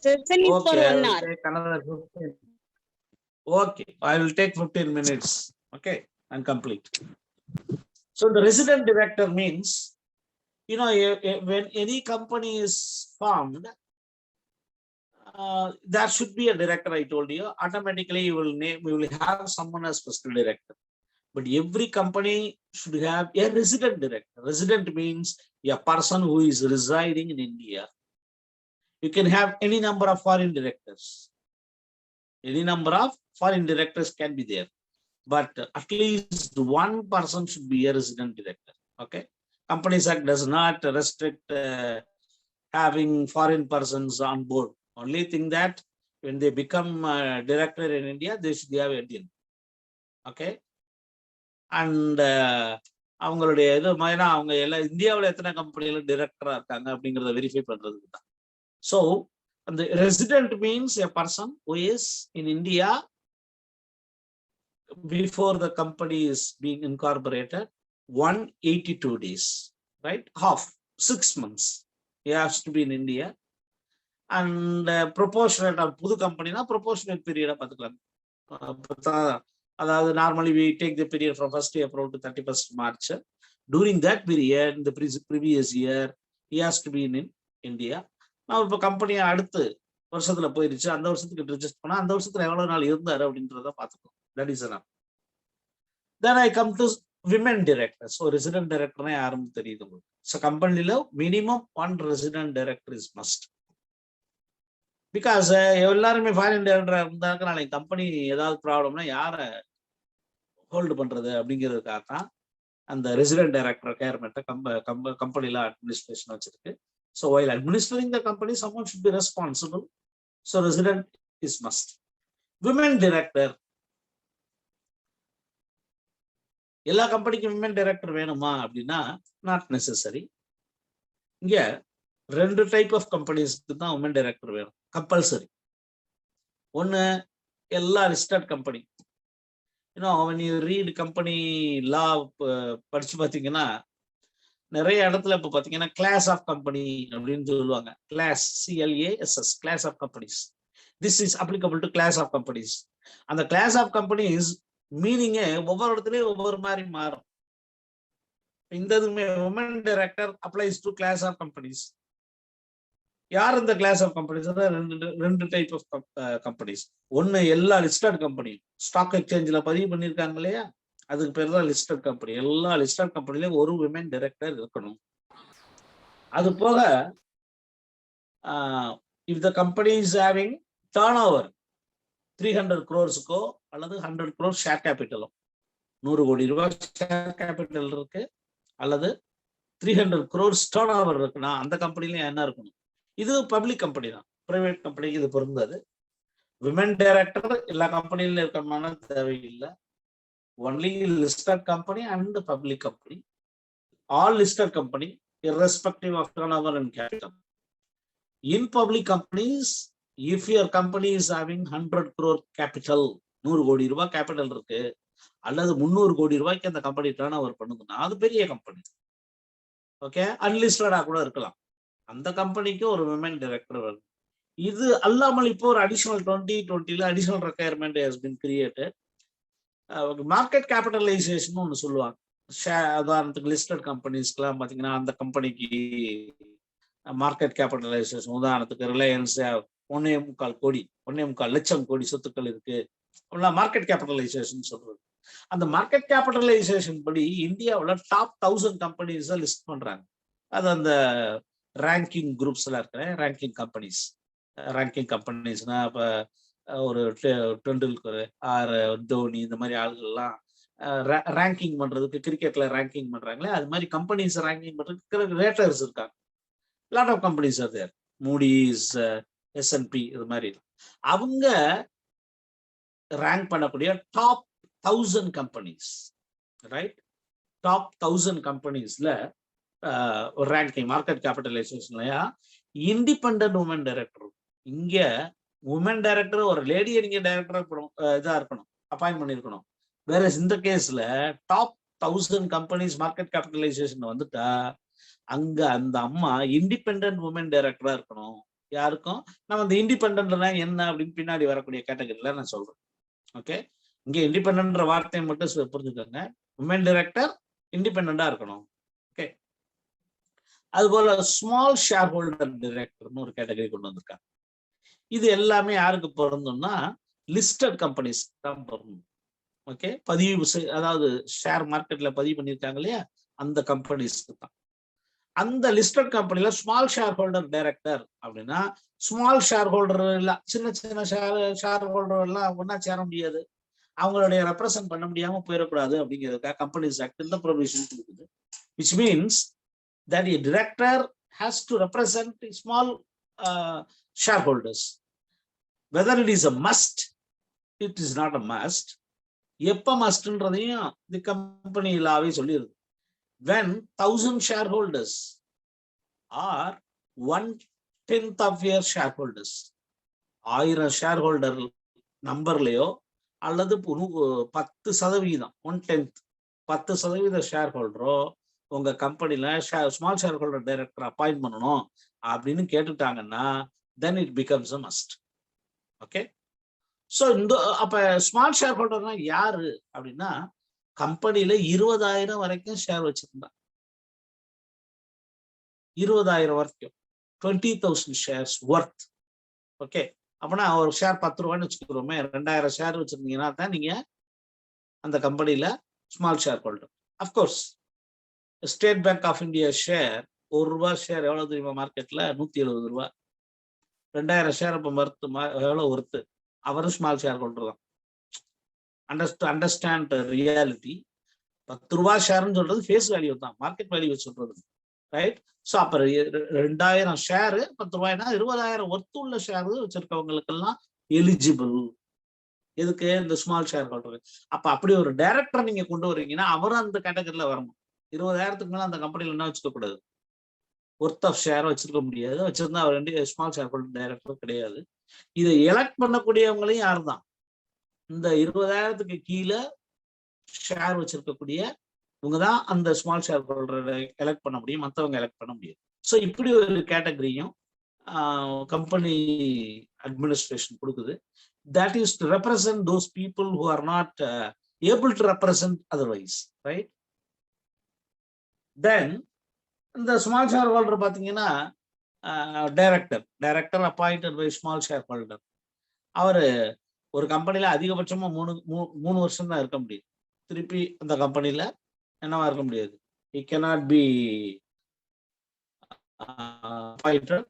The session is for Okay, I 1 will hour. take another 15. Okay, I will take 15 minutes. Okay, and complete. So the resident director means, you know, when any company is formed, there should be a director. I told you, automatically you will have someone as first director. But every company should have a resident director. Resident means a person who is residing in India. You can have any number of foreign directors. Any number of foreign directors can be there. But at least one person should be a resident director. Okay. Companies Act does not restrict having foreign persons on board. Only thing that when they become director in India, they should have Indian. Okay. And அவங்களுடைய இது ஏன்னா அவங்க எல்லாம் இந்தியாவில் எத்தனை கம்பெனில டைரக்டரா இருக்காங்க அப்படிங்கிறத வெரிஃபை பண்றதுக்கு தான். ஸோ அந்த resident means a person who is in India before the company is being incorporated 182 days, right? Half 6 months he has to be in India. And proportionate of புது கம்பெனினா proportionate period பார்த்துக்கலாம். அதாவது normally we take the period from 1st April to 31st March. During that period, in the previous year, he has to be in India. நான் இப்போ கம்பெனியை அடுத்து வருஷத்துல போயிருச்சு, அந்த வருஷத்துக்கு ரிஜிஸ்டர் பண்ணா அந்த வருஷத்துல எவ்வளவு நாள் இருந்தாரு அப்படின்றத பார்த்துக்கணும். That is enough. Then I come to women director. So resident director யாரும் தெரியுது உங்களுக்கு. So கம்பெனில minimum 1 resident director is must. Because எல்லாருமே ஃபாரின் டைரக்டரா இருந்தாக்க நாளைக்கு கம்பெனி ஏதாவது ப்ராப்ளம்னா யாரை ஹோல்டு பண்றது அப்படிங்கிறதுக்காக தான் அந்த ரெசிடென்ட் டைரக்டர் ரெக்யர்மெண்ட்டை கம்பெனில அட்மினிஸ்ட்ரேஷன் வச்சிருக்கு. So while administrating the company someone should be responsible. So resident is must. Women director, எல்லா கம்பெனிக்கும் விமன் டைரக்டர் வேணுமா அப்படின்னா நாட் நெசசரி. இங்க 2 டைப் ஆஃப் கம்பெனிஸ்க்கு தான் உமன் டைரக்டர் வேணும் கம்பல்சரி. ஒன்று எல்லா listed company. when you read company law படிச்சு பார்த்தீங்கன்னா நிறைய இடத்துல இப்போ பார்த்தீங்கன்னா கிளாஸ் ஆஃப் கம்பெனி அப்படின்னு சொல்லுவாங்க. Class CLASS class of companies. This is applicable to class of companies. அந்த கிளாஸ் ஆஃப் கம்பெனிஸ் மீனிங்கே ஒவ்வொரு இடத்துலயும் ஒவ்வொரு மாதிரி மாறும். இந்த இதுமே woman director applies to class of companies. யார் இந்த கிளாஸ் ஆஃப் கம்பெனிஸ்? ரெண்டு டைப் ஆஃப் கம்பெனிஸ். ஒன்னு எல்லா லிஸ்டட் கம்பெனி ஸ்டாக் எக்ஸ்சேஞ்சில் பதிவு பண்ணியிருக்காங்க இல்லையா, அதுக்கு பேர் தான் லிஸ்டட் கம்பெனி. எல்லா லிஸ்டட் கம்பெனிலையும் ஒரு விமன் டைரக்டர் இருக்கணும். அது போக if the company is having turn over 300 crores அல்லது 100 crores ஷேர் கேபிட்டலோ, 100 கோடி ரூபாய் ஷேர் கேபிட்டல் இருக்கு அல்லது 300 crores டர்ன் ஓவர் இருக்குன்னா அந்த கம்பெனிலையும் என்ன இருக்கணும்? இது பப்ளிக் கம்பெனி தான், பிரைவேட் கம்பெனிக்கு இது பொருந்தாது. விமன் டைரக்டர் எல்லா கம்பெனிலும் இருக்கணும்னா தேவையில்லை. Only listed company and public company. All listed company irrespective of turnover and capital. In public companies, if your company is having 100 crore capital, 100 கோடி ரூபாய் கேபிட்டல் இருக்கு அல்லது 300 கோடி ரூபாய்க்கு அந்த கம்பெனி டர்ன் ஓவர் பண்ணுதுன்னா அது பெரிய கம்பெனி. ஓகே, அன்லிஸ்டடா கூட இருக்கலாம். அந்த கம்பெனிக்கு ஒரு விமன் டைரக்டர் வரும். இது அல்லாமல் இப்போ ஒரு additional 2020 additional requirement has been created. Market capitalisation ஒன்று சொல்லுவாங்க. உதாரணத்துக்கு லிஸ்டட் கம்பெனிஸ்க்குலாம் பார்த்தீங்கன்னா அந்த கம்பெனிக்கு மார்க்கெட் கேபிட்டலைசேஷன், உதாரணத்துக்கு ரிலையன்ஸ் 1.25 லட்சம் கோடி சொத்துக்கள் இருக்கு, மார்க்கெட் கேபிட்டலைசேஷன் சொல்றது. அந்த மார்க்கெட் கேபிட்டலைசேஷன் படி இந்தியாவில் டாப் 1000 கம்பெனிஸ் லிஸ்ட் பண்றாங்க. அது அந்த ரேங்கிங் குரூப்ஸ்ல இருக்கிற ரேங்கிங் கம்பெனிஸ்னா இப்போ ஒரு டெண்டுல்கர் ஆர் தோனி இந்த மாதிரி ஆளுகள்லாம் ரேங்கிங் பண்றதுக்கு, கிரிக்கெட்ல ரேங்கிங் பண்றாங்களே அது மாதிரி கம்பெனிஸ் ரேங்கிங் பண்றதுக்கு ரேட்டர்ஸ் இருக்காங்க. Lot of companies are there. Moody's, S&P இது மாதிரி அவங்க ரேங்க் பண்ணக்கூடிய டாப் 1000 கம்பெனிஸ், ரைட்? டாப் 1000 கம்பெனிஸ்ல ஒரு ரேங்கிங் மார்க்கெட் கேபிட்டலைசேஷன்லயா இண்டிபெண்டன்ட் உமன் டைரக்டர். இங்க உமன் டைரக்டர் ஒரு லேடியை நீங்க டைரக்டரா இதா இருக்கணும், அப்பாயிண்ட் பண்ணிருக்கணும். வேற இந்த கேஸ்ல டாப் 1000 கம்பெனிஸ் மார்க்கெட் கேபிட்டலைசேஷன் வந்துட்டா அங்க அந்த அம்மா இண்டிபெண்டன்ட் உமன் டைரக்டரா இருக்கணும். யாருக்கும் நம்ம இந்த இண்டிபெண்டன்ட்னா என்ன அப்படின்னு பின்னாடி வரக்கூடிய கேட்டகரியில நான் சொல்றேன். ஓகே, இங்க இண்டிபெண்டன்ட்ன்ற வார்த்தையை மட்டும் புரிஞ்சுக்கோங்க. உமன் டைரக்டர் இண்டிபெண்டா இருக்கணும். ஓகே, அது போல ஸ்மால் ஷேர் ஹோல்டர் டைரக்டர்னு ஒரு கேட்டகரி கொண்டு வந்திருக்காங்க. இது எல்லாமே யாருக்கு பொருந்தும்னா லிஸ்டட் கம்பெனிஸ் தான் பொருந்தும். ஓகே, பதிவு அதாவது ஷேர் மார்க்கெட்ல பதிவு பண்ணியிருக்காங்க இல்லையா அந்த கம்பெனிஸ்க்கு தான். அந்த லிஸ்டட் கம்பெனில ஸ்மால் ஷேர் ஹோல்டர் டைரக்டர் அப்படின்னா ஸ்மால் ஷேர் ஹோல்டர் எல்லாம் சின்ன ஷேர் ஹோல்டர் எல்லாம் ஒன்னா சேர முடியாது, அவங்களுடைய ரெப்ரசன்ட் பண்ண முடியாம போயிடக்கூடாது அப்படிங்கிறதுக்காக கம்பெனிஸ் ஆக்ட் இந்த ப்ரொவிஷன் இருக்குது. Which means that a director has to represent small shareholders. Whether it is a must, it is not a must. எப்ப மஸ்ட்ன்றதையும் தி கம்பெனி லாவே சொல்லிடுது. When 1000 shareholders are 1/10 of your shareholders, 1000 shareholder நம்பர்லயோ அல்லது 10%, 1/10, 10% share ஹோல்டரோ உங்க கம்பெனில small share holder director appoint பண்ணணும் அப்படின்னு கேட்டுட்டாங்கன்னா then it becomes a must. Okay, so இந்த அப்ப small share ஹோல்டர்னா யாரு அப்படின்னா கம்பெனில 20,000 வரைக்கும் ஷேர் வச்சிருந்தா, 20,000 வரைக்கும் 20,000 ஷேர்ஸ் ஒர்த். ஓகே, அப்படின்னா ஒரு ஷேர் 10 ரூபான்னு வச்சுக்கிறோமே, 2,000 ஷேர் வச்சிருந்தீங்கன்னா தான் நீங்க அந்த கம்பெனில small shareholder. Of course state bank of India share ₹1 share எவ்வளவு தெரியுமா மார்க்கெட்ல? 170 ரூபாய். 2,000 ஷேர் இப்ப எவ்வளவு ஒர்த்து? அவரும் ஸ்மால் ஷேர் ஹோல்டர் தான். Understand reality. 10 ரூபாய் ஷேர்னு சொல்றது ஃபேஸ் வேல்யூ தான், மார்க்கெட் வேல்யூ சொல்றது, ரைட்? ஸோ அப்ப 2,000 ஷேரு 10 ரூபாய்னா 20,000 ஒர்த்து உள்ள ஷேர் வச்சிருக்கவங்களுக்கெல்லாம் எலிஜிபிள். எதுக்கு? இந்த ஸ்மால் ஷேர் ஹோல்டர். அப்ப அப்படி ஒரு டைரக்டர் நீங்க கொண்டு வரீங்கன்னா அவரும் அந்த கேட்டகரியில வரணும். 20,000க்கு மேல அந்த கம்பெனில என்ன வச்சுக்க கூடாது, ஒர்த் ஆஃப் ஷேர் வச்சிருக்க முடியாது. வச்சிருந்தா அவர் ஸ்மால் ஷேர் ஹோல்டர் டைரக்டர் கிடையாது. இதை எலெக்ட் பண்ணக்கூடியவங்களையும் யார் தான்? இந்த 20,000க்கு கீழே ஷேர் வச்சிருக்கக்கூடிய இவங்க தான் அந்த ஸ்மால் ஷேர் ஹோல்டரை எலெக்ட் பண்ண முடியும், மற்றவங்க எலெக்ட் பண்ண முடியாது. ஸோ இப்படி ஒரு கேட்டகரியும் கம்பெனி அட்மினிஸ்ட்ரேஷன் கொடுக்குது. That is to represent those people who are not able to represent otherwise, right? Then the small shareholder பாத்தீங்கன்னா director appointed by small shareholder. அவரு ஒரு கம்பெனில அதிகபட்சமா 3 வருஷம் தான் இருக்க முடியும். திருப்பி அந்த கம்பெனில என்னவா இருக்க முடியாது. He cannot be appointed.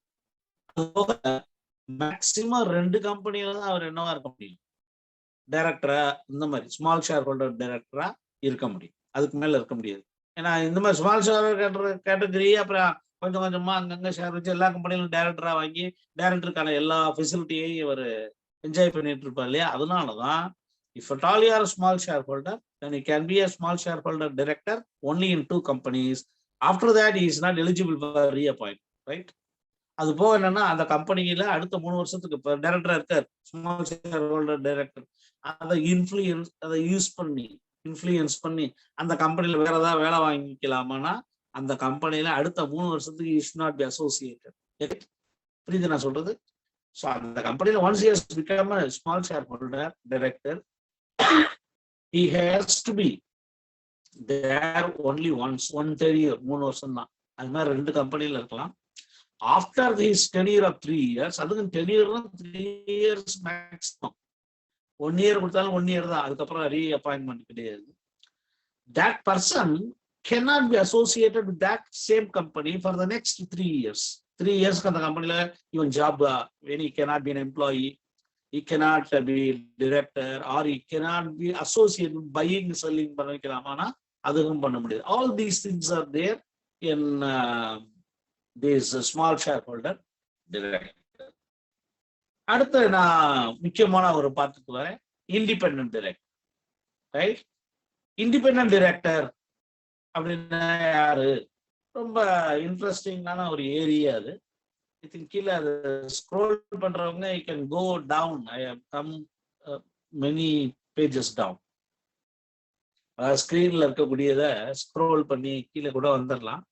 Maximum 2 கம்பெனில தான் அவர் என்னவா இருக்க முடியும், டைரக்டரா. இந்த மாதிரி ஸ்மால் ஷேர் ஹோல்டர் டைரக்டரா இருக்க முடியும், அதுக்கு மேல இருக்க முடியாது. ஏன்னா இந்த மாதிரி ஸ்மால் ஷேர் கேட்டகரி அப்புறம் கொஞ்சம் கொஞ்சமா அங்கங்க ஷேர் வச்சு எல்லா கம்பெனிலும் டைரக்டரா வாங்கி டைரக்டருக்கான எல்லா ஃபெசிலிட்டியையும் இவர் என்ஜாய் பண்ணிட்டு இருப்பார் இல்லையா? அதனாலதான் if at all you are a small shareholder, then you can be a small shareholder director only in 2 companies. After that he is not eligible for reappointment, right? அது போக என்னன்னா அந்த கம்பெனியில அடுத்த 3 வருஷத்துக்கு இப்ப டைரக்டரா இருக்கார் ஸ்மால் ஷேர் ஹோல்டர் டைரக்டர், அதை இன்ஃப்ளூயன்ஸ் பண்ணி அந்த கம்பெனில வேற ஏதாவது வேலை வாங்கிக்கலாமான்னா அந்த கம்பெனில அடுத்த 3 வருஷத்துக்கு இஸ் நாட் பி அசோசியேட்டட். புரியுது நான் சொல்றது? ஸோ அந்த கம்பெனில once he has become a small shareholder director, he has to be there only once, 1 year, 3 வருஷம் தான். அது மாதிரி 2 கம்பெனில இருக்கலாம். After his tenure of 3 years, அதுக்கு tenure 3 years maximum. 1 year கொடுத்தாலும் 1 year தான், அதுக்கப்புறம் ரீஅப்பாயின்மெண்ட் கிடையாது. That person cannot be associated with that same company for the next 3 years. 3 years அந்த கம்பெனில இவன் job, when he cannot be an employee, he cannot be director, or he cannot be associated with buying selling பண்ணிக்கலாமானா அதுவும் பண்ண முடியாது. All these things are there in this small shareholder director. அடுத்து நான் முக்கியமான ஒரு பார்த்துக்கு வரேன், independent director, right? Independent director அப்படின்னா யாரு? ரொம்ப இன்ட்ரெஸ்டிங்கான ஒரு ஏரியா அது. ஐ திங்க் கீழே அது ஸ்க்ரோல் பண்றவங்க you can go down. I have come many pages down. ஸ்கிரீன்ல இருக்கக்கூடியதை ஸ்க்ரோல் பண்ணி கீழே கூட வந்துடலாம்.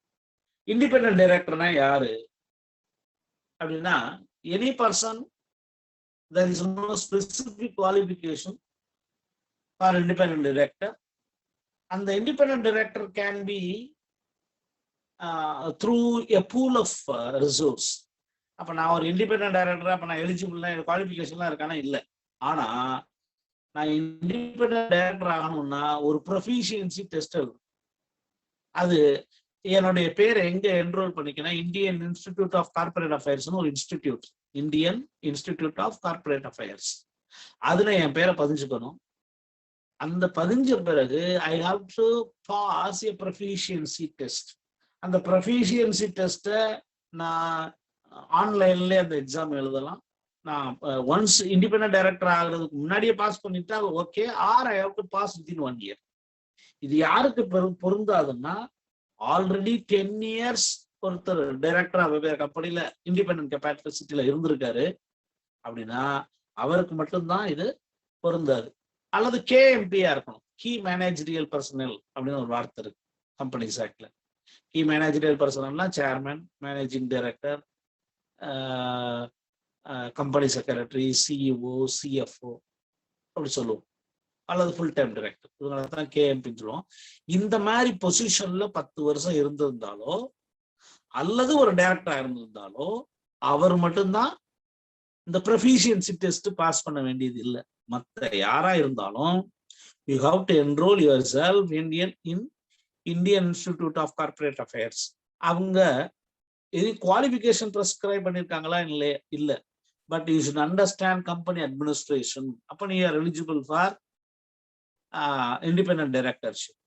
இண்டிபெண்டன்ட் டைரக்டர்னா யாரு அப்படின்னா any person, there is no specific qualification for independent director, and the independent director can be through a pool of resource. அப்ப நான் ஒரு இண்டிபெண்டன்ட் டைரக்டர், அப்ப நான் எலிஜிபிள்னா குவாலிஃபிகேஷன்லாம் இருக்கானா? இல்லை. ஆனா நான் இண்டிபெண்டன்ட் டைரக்டர் ஆகணும்னா ஒரு ப்ரொஃபிஷியன்சி டெஸ்ட் இருக்கும். அது என்னுடைய பேரை எங்க என்ரோல் பண்ணிக்கணும், இந்தியன் இன்ஸ்டிடியூட் ஆஃப் கார்பரேட் அஃபேர்ஸ்னு ஒரு institute, Indian Institute of Corporate Affairs, அதுல என் பேரை பதிஞ்சுக்கணும். அந்த பதிஞ்ச பிறகு I have to pass a proficiency test. அந்த ப்ரொஃபிஷியன்சி டெஸ்ட்டை நான் ஆன்லைன்லயே அந்த எக்ஸாம் எழுதலாம். நான் ஒன்ஸ் இண்டிபெண்டன்ட் டைரக்டர் ஆகுறதுக்கு முன்னாடியே பாஸ் பண்ணிட்டா okay, or I have to pass within 1 year. இது யாருக்கு பொருந்தாதுன்னா ஆல்ரெடி 10 years ஒருத்தர் டைரக்டரா வெவ்வேறு கம்பெனில இண்டிபெண்டன்ட் கெப்பாசிட்டியில இருந்திருக்காரு அப்படின்னா அவருக்கு மட்டும்தான் இது பொருந்தாது. அல்லது கேஎம்பியா இருக்கணும், கீ மேனேஜரியல் பர்சனல் அப்படின்னு ஒரு வார்த்தை இருக்கு கம்பெனிஸ் ஆக்ட்ல. கீ மேனேஜரியல் பர்சனல்னா chairman, managing director, company secretary, CEO, CFO அப்படி சொல்லுவோம். அல்லது ஃபுல் டைம் டைரக்டர், இவங்களை தான் கேஎம்பின்னு சொல்லுவோம். இந்த மாதிரி பொசிஷன்ல 10 வருஷம் இருந்திருந்தாலோ அல்லது ஒரு டைரக்டரா இருந்திருந்தாலோ அவர் மட்டும்தான் இந்த ப்ரொஃபிஷியன்சி டெஸ்ட் பாஸ் பண்ண வேண்டியது இல்லை. மற்ற யாரா இருந்தாலும் you have to enrol yourself Indian Institute of Corporate Affairs. அவங்க இது குவாலிஃபிகேஷன் ப்ரெஸ்கிரைப் பண்ணியிருக்காங்களா இல்லை, but you should understand company administration. அப்போ நீ are eligible for independent directorship.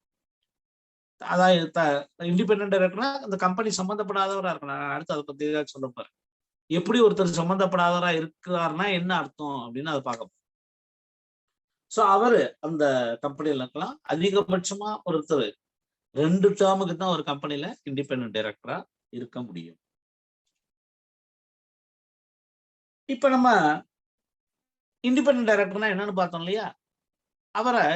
அதாவது இண்டிபெண்டன்ட் டைரக்டர்னா அந்த கம்பெனி சம்பந்தப்படாதவரா இருக்கணும். நான் அடுத்து அதை பத்தி தான் சொல்ல போறேன். எப்படி ஒருத்தர் சம்பந்தப்படாதவரா இருக்கிறாருன்னா என்ன அர்த்தம் அப்படின்னு அதை பார்க்க போறோம். ஸோ அவரு அந்த கம்பெனில இருக்கலாம். அதிகபட்சமா ஒருத்தர் 2 டேர்முக்கு தான் ஒரு கம்பெனில இண்டிபெண்டன்ட் டைரக்டரா இருக்க முடியும். இப்ப நம்ம இண்டிபெண்டன்ட் டைரக்டர்னா என்னன்னு பார்த்தோம் இல்லையா? அவரை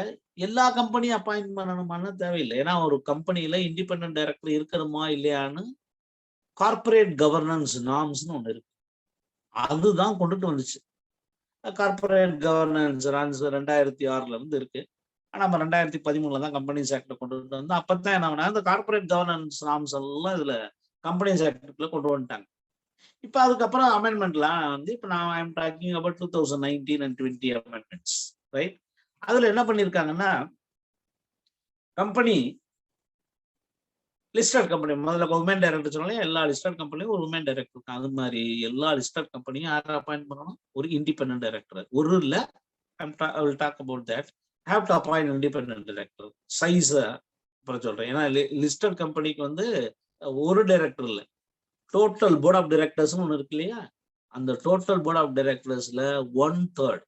எல்லா கம்பெனியும் அப்பாயின்ட் பண்ணணுமான்னு தேவையில்லை. ஏன்னா ஒரு கம்பெனியில இண்டிபெண்டன்ட் டைரக்டர் இருக்கணுமா இல்லையான்னு கார்பரேட் கவர்னன்ஸ் நார்ம்ஸ்னு ஒண்ணு இருக்கு. அதுதான் கொண்டுட்டு வந்துச்சு. கார்பரேட் கவர்னன்ஸ் நார்ம்ஸ் 2006 இருந்து இருக்கு. ஆனா நம்ம 2013 தான் கம்பெனிஸ் ஆக்ட்ல கொண்டு வந்து அப்பதான் என்ன அந்த கார்பரேட் கவர்னன்ஸ் நார்ம்ஸ் எல்லாம் இதுல கம்பெனிஸ் ஆக்ட்ல கொண்டு வந்துட்டாங்க. இப்ப அதுக்கப்புறம் அமெண்ட்மெண்ட்லாம் வந்து இப்ப நான் I am talking about 2019 and 20 amendments, right? அதுல என்ன பண்ணிருக்காங்கன்னா கம்பெனி லிஸ்டட் கம்பெனி முதல்ல உமன் டைரக்டர் சொன்னாலே எல்லா லிஸ்டட் கம்பெனியும் ஒரு உமன் டைரக்டர் இருக்கும். அது மாதிரி எல்லா லிஸ்டட் கம்பெனியும் யாரை அப்பாயிண்ட் பண்ணணும்? ஒரு இண்டிபெண்டன்ட் டைரக்டர். ஒரு இல்ல, I will talk about that. I have to appoint independent director. Size அப்புறம் சொல்றேன். ஏன்னா லிஸ்டட் கம்பெனிக்கு வந்து ஒரு டைரக்டர் இல்லை, டோட்டல் போர்ட் ஆஃப் டைரக்டர்ஸ் ஒன்று இருக்கு இல்லையா? அந்த டோட்டல் போர்ட் ஆஃப் டைரக்டர்ஸ்ல 1/3.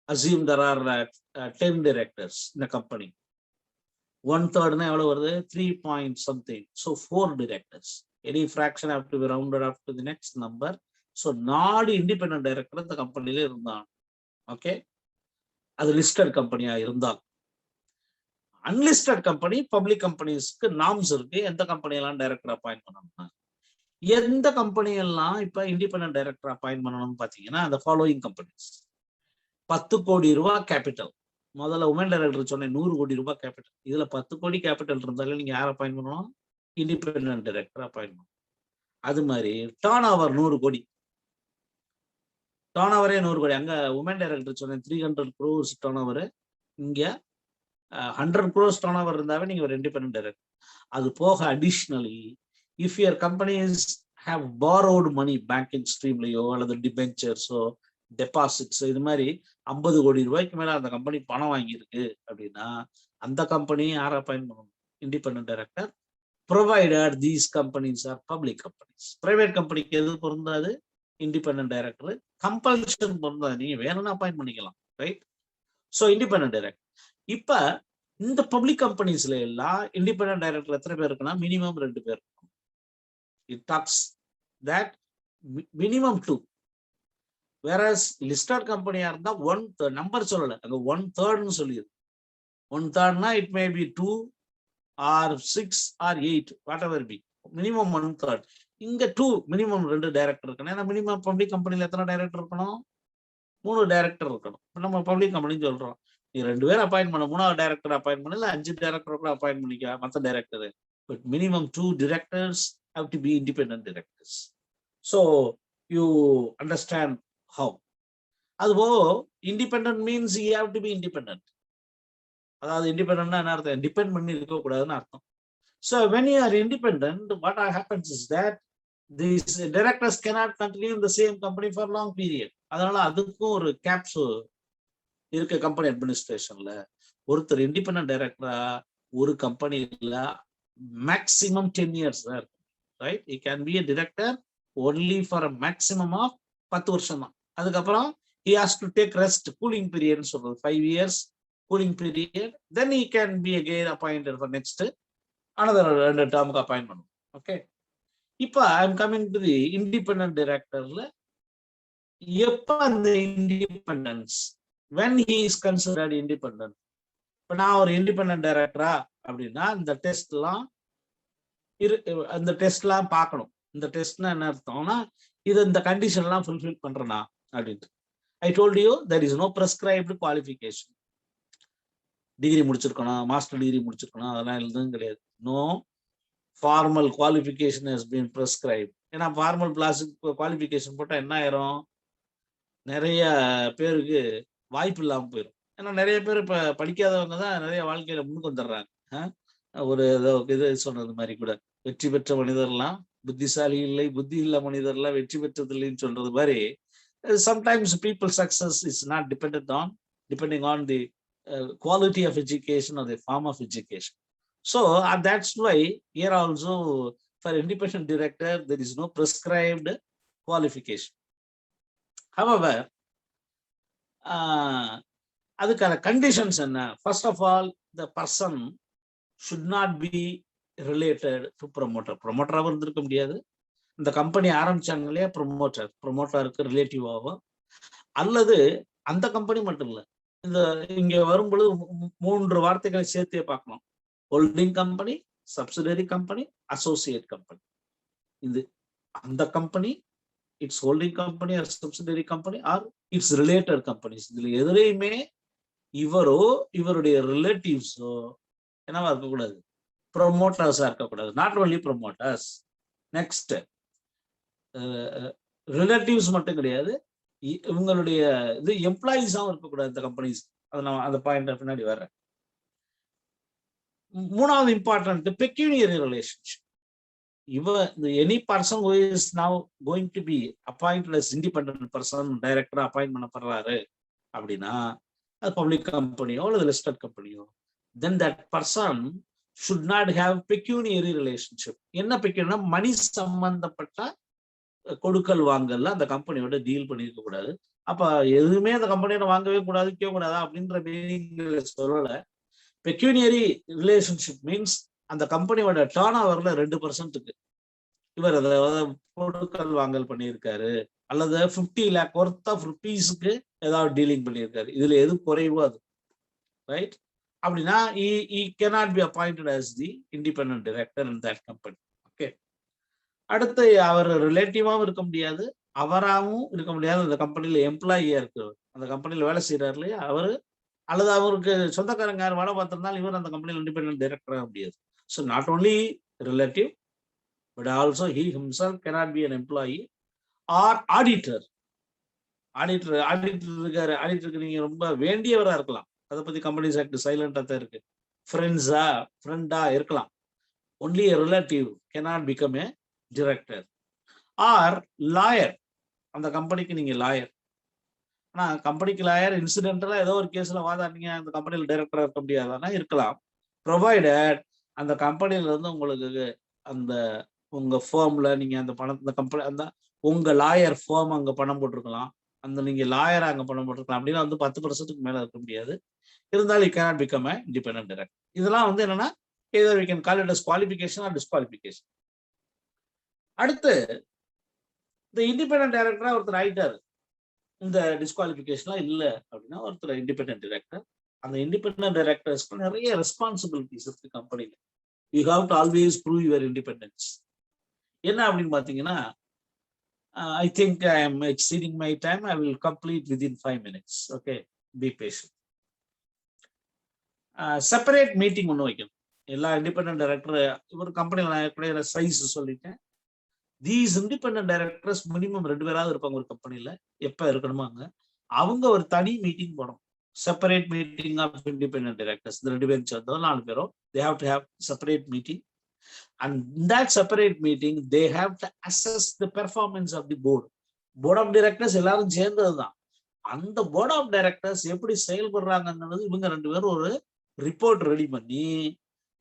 assume there are 10 directors in a company. 1/3 எவ்வளவு வருது? 3 point something. So 4 directors. Any fraction have to be rounded up to the next number. So 4 independent director இந்த கம்பெனில இருந்தாங்க. ஓகே, அது லிஸ்டட் கம்பெனியா இருந்தால். அன்லிஸ்டட் கம்பெனி, பப்ளிக் கம்பெனிஸ்க்கு நார்ம்ஸ் இருக்கு. எந்த கம்பெனி எல்லாம் டைரக்டர் அப்பாயிண்ட் பண்ணணும், எந்த கம்பெனி எல்லாம் இப்ப இண்டிபெண்டன்ட் டைரக்டர் அப்பாயிண்ட் பண்ணணும்னு பாத்தீங்கன்னா அந்த ஃபாலோயிங் கம்பெனிஸ். 10 கோடி ரூபாய் கேபிட்டல். முதல்ல உமன் டைரக்டர் சொன்னேன் 100 கோடி ரூபாய் கேபிட்டல். இதுல 10 கோடி கேபிட்டல் இருந்தாலும் நீங்க யார் அப்பாயிண்ட் பண்ணணும்? இண்டிபெண்டன்ட் டைரக்டர் அப்பாயிண்ட் பண்ணணும். அது மாதிரி டர்ன் ஓவர் 100 கோடி, டர்ன் ஓவரே 100 கோடி. அங்க உமன் டைரக்டர் சொன்னேன் 300 crores டர்ன் ஓவர். இங்க 100 crores டர்ன் ஓவர் இருந்தாவே நீங்க ஒரு இண்டிபெண்டன்ட் டைரக்டர். அது போக additionally if your companies have borrowed money banking ஸ்ட்ரீம்லயோ அல்லது டிபென்ச்சர்ஸோ டெபாசிட்ஸ் இது மாதிரி 50 கோடி ரூபாய்க்கு மேல அந்த கம்பெனி பணம் வாங்கியிருக்கு அப்படின்னா அந்த கம்பெனி யாரை அப்பாயிண்ட் பண்ணணும்? Independent director, provided these companies are public companies. Private கம்பெனிக்கு எது பொருந்தாது? Independent director. கம்பல்ஷன் பொருந்தாது, நீங்க வேணும்னா அப்பாயிண்ட் பண்ணிக்கலாம், ரைட்? So independent director. இப்ப இந்த பப்ளிக் கம்பெனிஸ்ல எல்லாம் இண்டிபெண்டன்ட் டைரக்டர் எத்தனை பேர் இருக்குன்னா மினிமம் 2 பேர் இருக்கும். It talks that minimum 2. Whereas listed கம்பெனியா இருந்தா 1/3 நம்பர் சொல்லல, அங்க 1/3 சொல்லியிருக்கு. 1/3 it may be 2 or 6 or 8 whatever be, minimum 1/3. இங்க 2 மினிமம் 2 டைரக்டர் இருக்கணும். ஏன்னா மினிமம் பப்ளிக் கம்பெனில எத்தனை டைரக்டர் இருக்கணும்? 3 டைரக்டர் இருக்கணும். இப்ப நம்ம பப்ளிக் கம்பெனின்னு சொல்றோம், நீ 2 பேர் அப்பாயிண்ட் பண்ண, 3வது டைரக்டர் அப்பாயிண்ட் பண்ண, இல்ல 5 டைரக்டர் கூட அப்பாயிண்ட் பண்ணிக்க மற்ற director. But minimum 2 directors have to be independent directors. So you understand how. அதுபோ independent means you have to be independent. அதாவது இண்டிபெண்டன்ட்னா என்ன அர்த்தம்? டிபெண்ட் பண்ணி இருக்க கூடாதுன்னு அர்த்தம். So when you are independent, what happens is that these directors cannot continue in the same company for long period. அதனால அதுக்கும் ஒரு கேப்ஸ் இருக்கு கம்பெனி அட்மினிஸ்ட்ரேஷன்ல. ஒருத்தர் இண்டிபெண்டன்ட் டைரக்டரா ஒரு கம்பெனில மேக்சிமம் 10 years தான் இருக்கும். right? He can be a director only for a maximum of 10 வருஷம் தான். அதுக்கப்புறம் he has to take rest, cooling period சொல்றது 5 years cooling period, then he can be again appointed for next another 2 termக்கு appoint பண்ணும். Okay, இப்போ I am coming to the independent டைரக்டர்ல எப்ப அந்த independence, when he is considered independent. இப்ப நான் ஒரு இண்டிபெண்டன்ட் டைரக்டரா அப்படின்னா இந்த டெஸ்ட்லாம் அந்த டெஸ்ட்லாம் பார்க்கணும். இந்த டெஸ்ட்னா என்ன அர்த்தம்னா இது இந்த கண்டிஷன்லாம் ஃபுல்ஃபில் பண்றேனா அப்படின்ட்டு. I told you there is no prescribed qualification. Degree முடிச்சிருக்கணும், மாஸ்டர் டிகிரி முடிச்சிருக்கணும், அதெல்லாம் எதுவும் கிடையாது. No formal qualification has been prescribed. ஏன்னா ஃபார்மல் குவாலிஃபிகேஷன் போட்டால் என்ன ஆயிரும், நிறைய பேருக்கு வாய்ப்பு இல்லாமல் போயிடும். ஏன்னா நிறைய பேர் இப்போ படிக்காதவங்க தான் நிறைய வாழ்க்கையில முன்னுக்கு வந்துடுறாங்க. ஒரு இது சொன்னது மாதிரி கூட, வெற்றி பெற்ற மனிதர்லாம் புத்திசாலி இல்லை, புத்தி இல்ல மனிதர்லாம் வெற்றி பெற்றது இல்லைன்னு சொல்றது மாதிரி, sometimes people's success is not depending on the quality of education or the form of education. So that's why here also for independent director there is no prescribed qualification. However, அதுக்கான கண்டிஷன்ஸ் என்ன? First of all the person should not be related to promoter. ப்ரொமோட்டராகவும் இருந்திருக்க முடியாது. இந்த company ஆரம்பிச்சாங்க இல்லையா, ப்ரொமோட்டருக்கு ரிலேட்டிவாகவும், அல்லது அந்த கம்பெனி மட்டும் இல்லை, இந்த இங்க வரும்பொழுது 3 வார்த்தைகளை சேர்த்தே பார்க்கணும். Holding company, subsidiary company, associate company. இது அந்த company, its holding company or subsidiary company or its related companies. இதுல எதுலையுமே இவரோ இவருடைய ரிலேட்டிவ்ஸோ என்னவா இருக்கக்கூடாது, ப்ரொமோட்டர்ஸா இருக்கக்கூடாது. Not only promoters, next relatives மட்டும் கிடையாது, இவங்களுடைய இது எம்ப்ளாயிஸாவும் இருக்கக்கூடாது இந்த கம்பெனிஸ். அதை நான் அந்த பாயிண்ட் பின்னாடி வர்றேன். 3வது important, pecuniary relationship. Any person who is now going to be appointed as independent person, டைரக்டரா அப்பாயிண்ட் பண்ணப்படுறாரு அப்படின்னா, அது பப்ளிக் கம்பெனியோ அல்லது listed கம்பெனியோ, then that person should not have pecuniary relationship. என்ன பெக்யூனா, மணி சம்பந்தப்பட்ட கொடுக்கல் வாங்கல அந்த கம்பெனியோட டீல் பண்ணிருக்க கூடாது. அப்ப எதுவுமே அந்த கம்பெனியோட வாங்கவே கூடாது, விற்க கூடாதா அப்படின்ற மீனிங்ல சொல்லல. பெக்யூனியரி ரிலேஷன்ஷிப் மீன்ஸ் அந்த கம்பெனியோட டர்ன் ஓவர்ல 2% இவர் அதை கொடுக்கல் வாங்கல் பண்ணியிருக்காரு, அல்லது 50 lakh worth of rupeesக்கு ஏதாவது டீலிங் பண்ணியிருக்காரு, இதுல எது குறைவோ அது, ரைட்? அப்படின்னா he cannot be appointed as the independent director in that company. Okay, அடுத்து அவர் ரிலேட்டிவாவும் இருக்க முடியாது, அவராகவும் இருக்க முடியாது. அந்த கம்பெனில எம்ப்ளாயியா இருக்கு, அந்த கம்பெனில வேலை செய்யறாரு இல்லையா அவரு, அல்லது அவருக்கு சொந்தக்காரங்க யார் வேலை பார்த்திருந்தாலும் இவர் அந்த கம்பெனியில் இண்டிபெண்டன்ட் டைரக்டர் ஆக முடியாது. So not only relative but also he himself cannot be an employee or auditor. Auditor இருக்காரு, ஆடிட்டருக்கு நீங்க ரொம்ப வேண்டியவரா இருக்கலாம், அதை பத்தி கம்பெனிஸ் ஆக்ட் சைலண்டா தான் இருக்கு. ஃப்ரெண்டா இருக்கலாம். Only a relative cannot become a director. Or lawyer, அந்த கம்பெனிக்கு நீங்க லாயர். ஆனா கம்பெனிக்கு லாயர் இன்சிடென்டலா ஏதோ ஒரு கேஸ்ல வாதாடினீங்க, அந்த கம்பெனியில் டைரக்டரா இருக்க முடியாதானா இருக்கலாம், ப்ரொவைடட் அந்த கம்பெனில இருந்து உங்களுக்கு அந்த உங்க ஃபார்ம்ல நீங்க அந்த பணம், அந்த கம்பெனி அந்த உங்க லாயர் ஃபார்ம் அங்க பணம் போட்டிருக்கலாம், அந்த நீங்க லாயரா அங்க பணம் போட்டிருக்கலாம். அப்படின்னா 10% மேல இருக்க முடியாது. இருந்தாலும் cannot become a independent director. இதெல்லாம் என்னன்னா either we can call it as qualification or disqualification. அடுத்து இந்த இண்டிபெண்டன்ட் டைரக்டரா ஒருத்தர் ஆயிட்டாரு, இந்த டிஸ்குவாலிஃபிகேஷன்லாம் இல்ல அப்படின்னா ஒருத்தர் இண்டிபெண்டன்ட் டைரக்டர். அந்த இண்டிபெண்டன்ட் டைரக்டர்ஸ்க்கு நிறைய ரெஸ்பான்சிபிலிட்டிஸ் இருக்கு கம்பெனில. You have to always prove your independence. என்ன அப்படின்னு பாத்தீங்கன்னா, I think I am exceeding my time. I will complete within 5 minutes. Okay, B patient. Separate meeting ஒன்று வைக்கணும் எல்லா இண்டிபெண்டன்ட் டைரக்டர். ஒரு கம்பெனியில் நான் ஏற்கனவே சைஸ் சொல்லிட்டேன். தீஸ் இண்டிபெண்டன்ட் டைரக்டர்ஸ் மினிமம் 2 பேராவது இருப்பாங்க ஒரு கம்பெனில. எப்ப இருக்கணுமாங்க, அவங்க ஒரு தனி மீட்டிங் போடணும். Separate meeting of independent directors. இந்த 2 பேரும் சேர்ந்தோ 4 பேரோ they have to have separate meeting, and in that separate meeting they have to assess the performance of the board of directors. எல்லாரும் சேர்ந்ததுதான். அந்த board of directors எப்படி செயல்படுறாங்கன்றது இவங்க 2 பேரும் ஒரு ரிப்போர்ட் ரெடி பண்ணி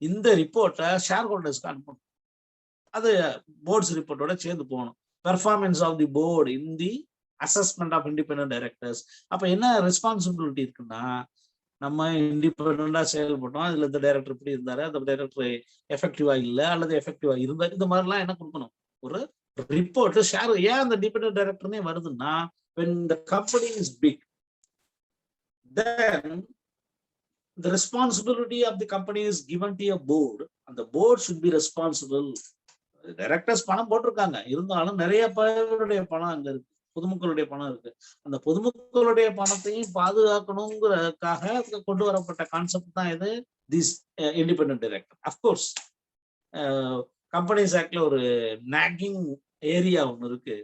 இந்த ரிப்போர்ட்டை ஷேர் ஹோல்டர்ஸ்க்கு அனுப்பணும். அது போர்ட்ஸ் ரிப்போர்ட்டோட சேர்ந்து போகணும். Performance of the board in the assessment of independent directors. அப்ப என்ன ரெஸ்பான்சிபிலிட்டி இருக்குன்னா, நம்ம இண்டிபெண்டா செயல்பட்டோம், அதுல இந்த டைரக்டர் இப்படி இருந்தாரு, அந்த டைரக்டர் எஃபெக்டிவா இல்ல அல்லது எஃபெக்டிவா இருந்தாரு, இந்த மாதிரிலாம் என்ன கொடுக்கணும், ஒரு ரிப்போர்ட் ஷேர். ஏன் அந்த டிபெண்டன்ட் டைரக்டர்னே வருதுன்னா, when the company is big, then the responsibility of the company is given to a board, and the board should be responsible. Directors பணம் போட்டிருக்காங்க, இருந்தாலும் நிறைய பேருடைய பணம் அங்க இருக்கு, பொதுமக்களுடைய பணம் இருக்கு. அந்த பொதுமக்களுடைய பணத்தையும் பாதுகாக்கணுங்கிறதுக்காக கொண்டு வரப்பட்ட கான்செப்ட் தான் இது, this independent director. Of course companies ஆக்ட்ல ஒரு நாகிங் ஏரியா ஒன்று இருக்கு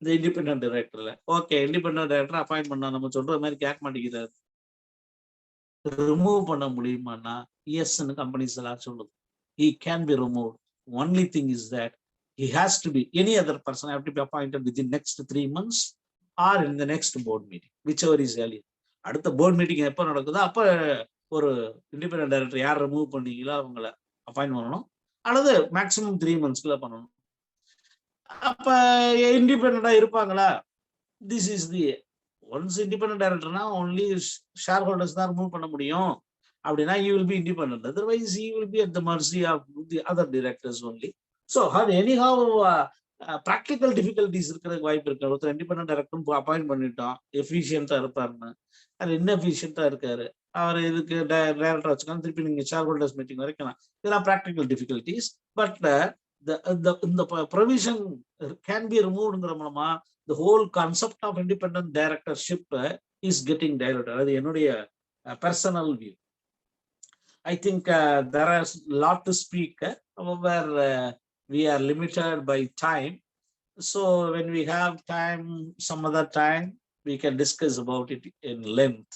இந்த இண்டிபெண்டன்ட் டைரக்டர்ல. ஓகே, இண்டிபெண்டன்ட் டைரக்டர் அப்பாயிண்ட் பண்ணா நம்ம சொல்ற மாதிரி கேட்க மாட்டேங்கிறாரு, ரிமூவ் பண்ண முடியுமான்னா எஸ்ன்னு கம்பெனிஸ் எல்லாம் சொல்லுது. He can be removed. Only thing is that he has to be, any other person have to be appointed within next 3 months or in the next board meeting, whichever is earlier. அடுத்த board meeting எப்போ நடக்குதோ அப்ப ஒரு independent director யார் remove பண்ணீங்களோ அவங்கள appoint பண்ணணும், அல்லது மேக்சிமம் 3 monthsக்குள்ள பண்ணணும். அப்ப இண்டிபெண்டா இருப்பாங்களா? This is the ones independent டைரக்டர்னா ஒன்லி ஷேர் ஹோல்டர்ஸ் தான் ரிமூவ் பண்ண முடியும் அப்படின்னா he will be independent. Otherwise he will be at the mercy of the other directors only. So anyhow practical difficulties இருக்கிறதுக்கு வாய்ப்பு இருக்கு. ஒருத்தர் இண்டிபெண்டன்ட் டைரக்டர் அப்பாயிண்ட் பண்ணிட்டோம், எஃபிஷியன்ட்டா இருப்பாருன்னு, அது இன்னெஃபிஷியன்ட்டா இருக்காரு, அவர் இதுக்கு டைரக்டர் வச்சுக்கலாம், திருப்பி நீங்க ஷேர் ஹோல்டர்ஸ் மீட்டிங் வரைக்கும் இதெல்லாம் ப்ராக்டிக்கல் டிஃபிகல்டிஸ். பட் இந்த ப்ரொவிஷன் கேன் பி ரிமூவ்ங்கிற மூலமா the whole concept of independent directorship is getting diluted. அது என்னுடைய personal view. I think there is a lot to speak, where we are limited by time. So when we have time, some other time, we can discuss about it in length.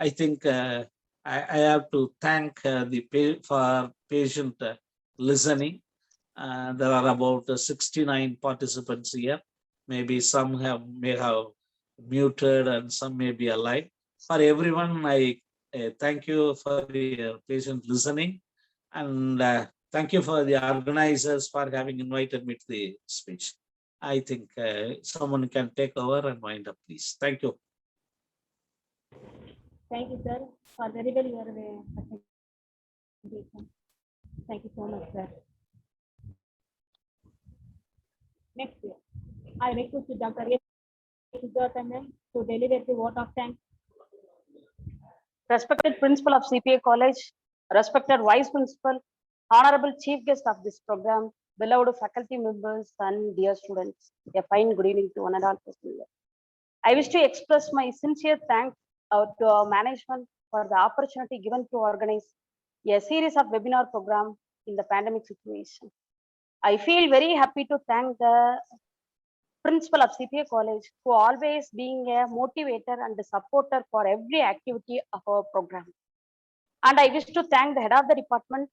I think I have to thank for patient listening. There are about 69 participants here. Maybe some may have muted and some may be alive. For everyone, I thank you for your patient listening, and thank you for the organizers for having invited me to the speech. I think someone can take over and wind up, please. Thank you. Thank you, sir, for very well your presentation. Thank you so much, sir. Next year, I request Dr. Esop to deliver the vote of thanks. Respected Principal of CPA College, respected Vice Principal, Honorable Chief Guest of this program, beloved faculty members and dear students, a fine good evening to one and all present here. I wish to express my sincere thanks to our management for the opportunity given to organize a series of webinar program in the pandemic situation. I feel very happy to thank the Principal of CPA College, who always being a motivator and a supporter for every activity of our program. And I wish to thank the head of the department,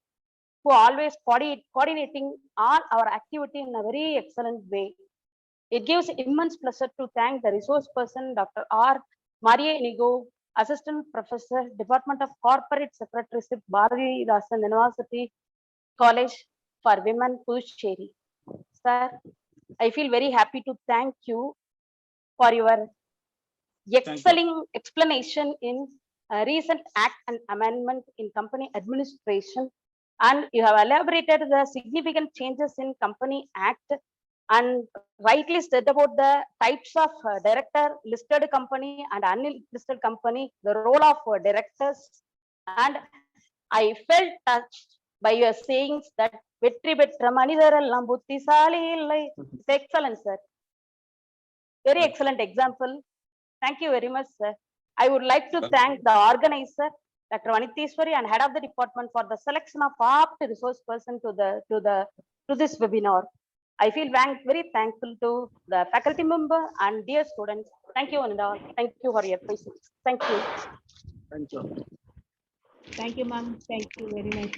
who always coordinating all our activity in a very excellent way. It gives immense pleasure to thank the resource person, Dr. R. Maria Inigo, Assistant Professor, Department of Corporate Secretaryship, Bharatidasan University College for Women, Puducherry. Sir, I feel very happy to thank you for your excelling explanation in recent act and amendment in company administration, and you have elaborated the significant changes in company act and rightly said about the types of director, listed company and unlisted company, the role of directors, and I felt touched by your sayings that வெற்றி பெற்ற மனிதரெல்லாம் புத்திசாலி இல்லை. It's excellent, sir. Very excellent example. Thank you very much, sir. I would like to thank the organizer, Dr. Vanitheswari, and head of the department for the selection of apt resource person to this webinar. I feel very thankful to the faculty member and dear students. Thank you, and all. Thank you for your patience. Thank you. Thank you. Thank you, ma'am. Thank you very much.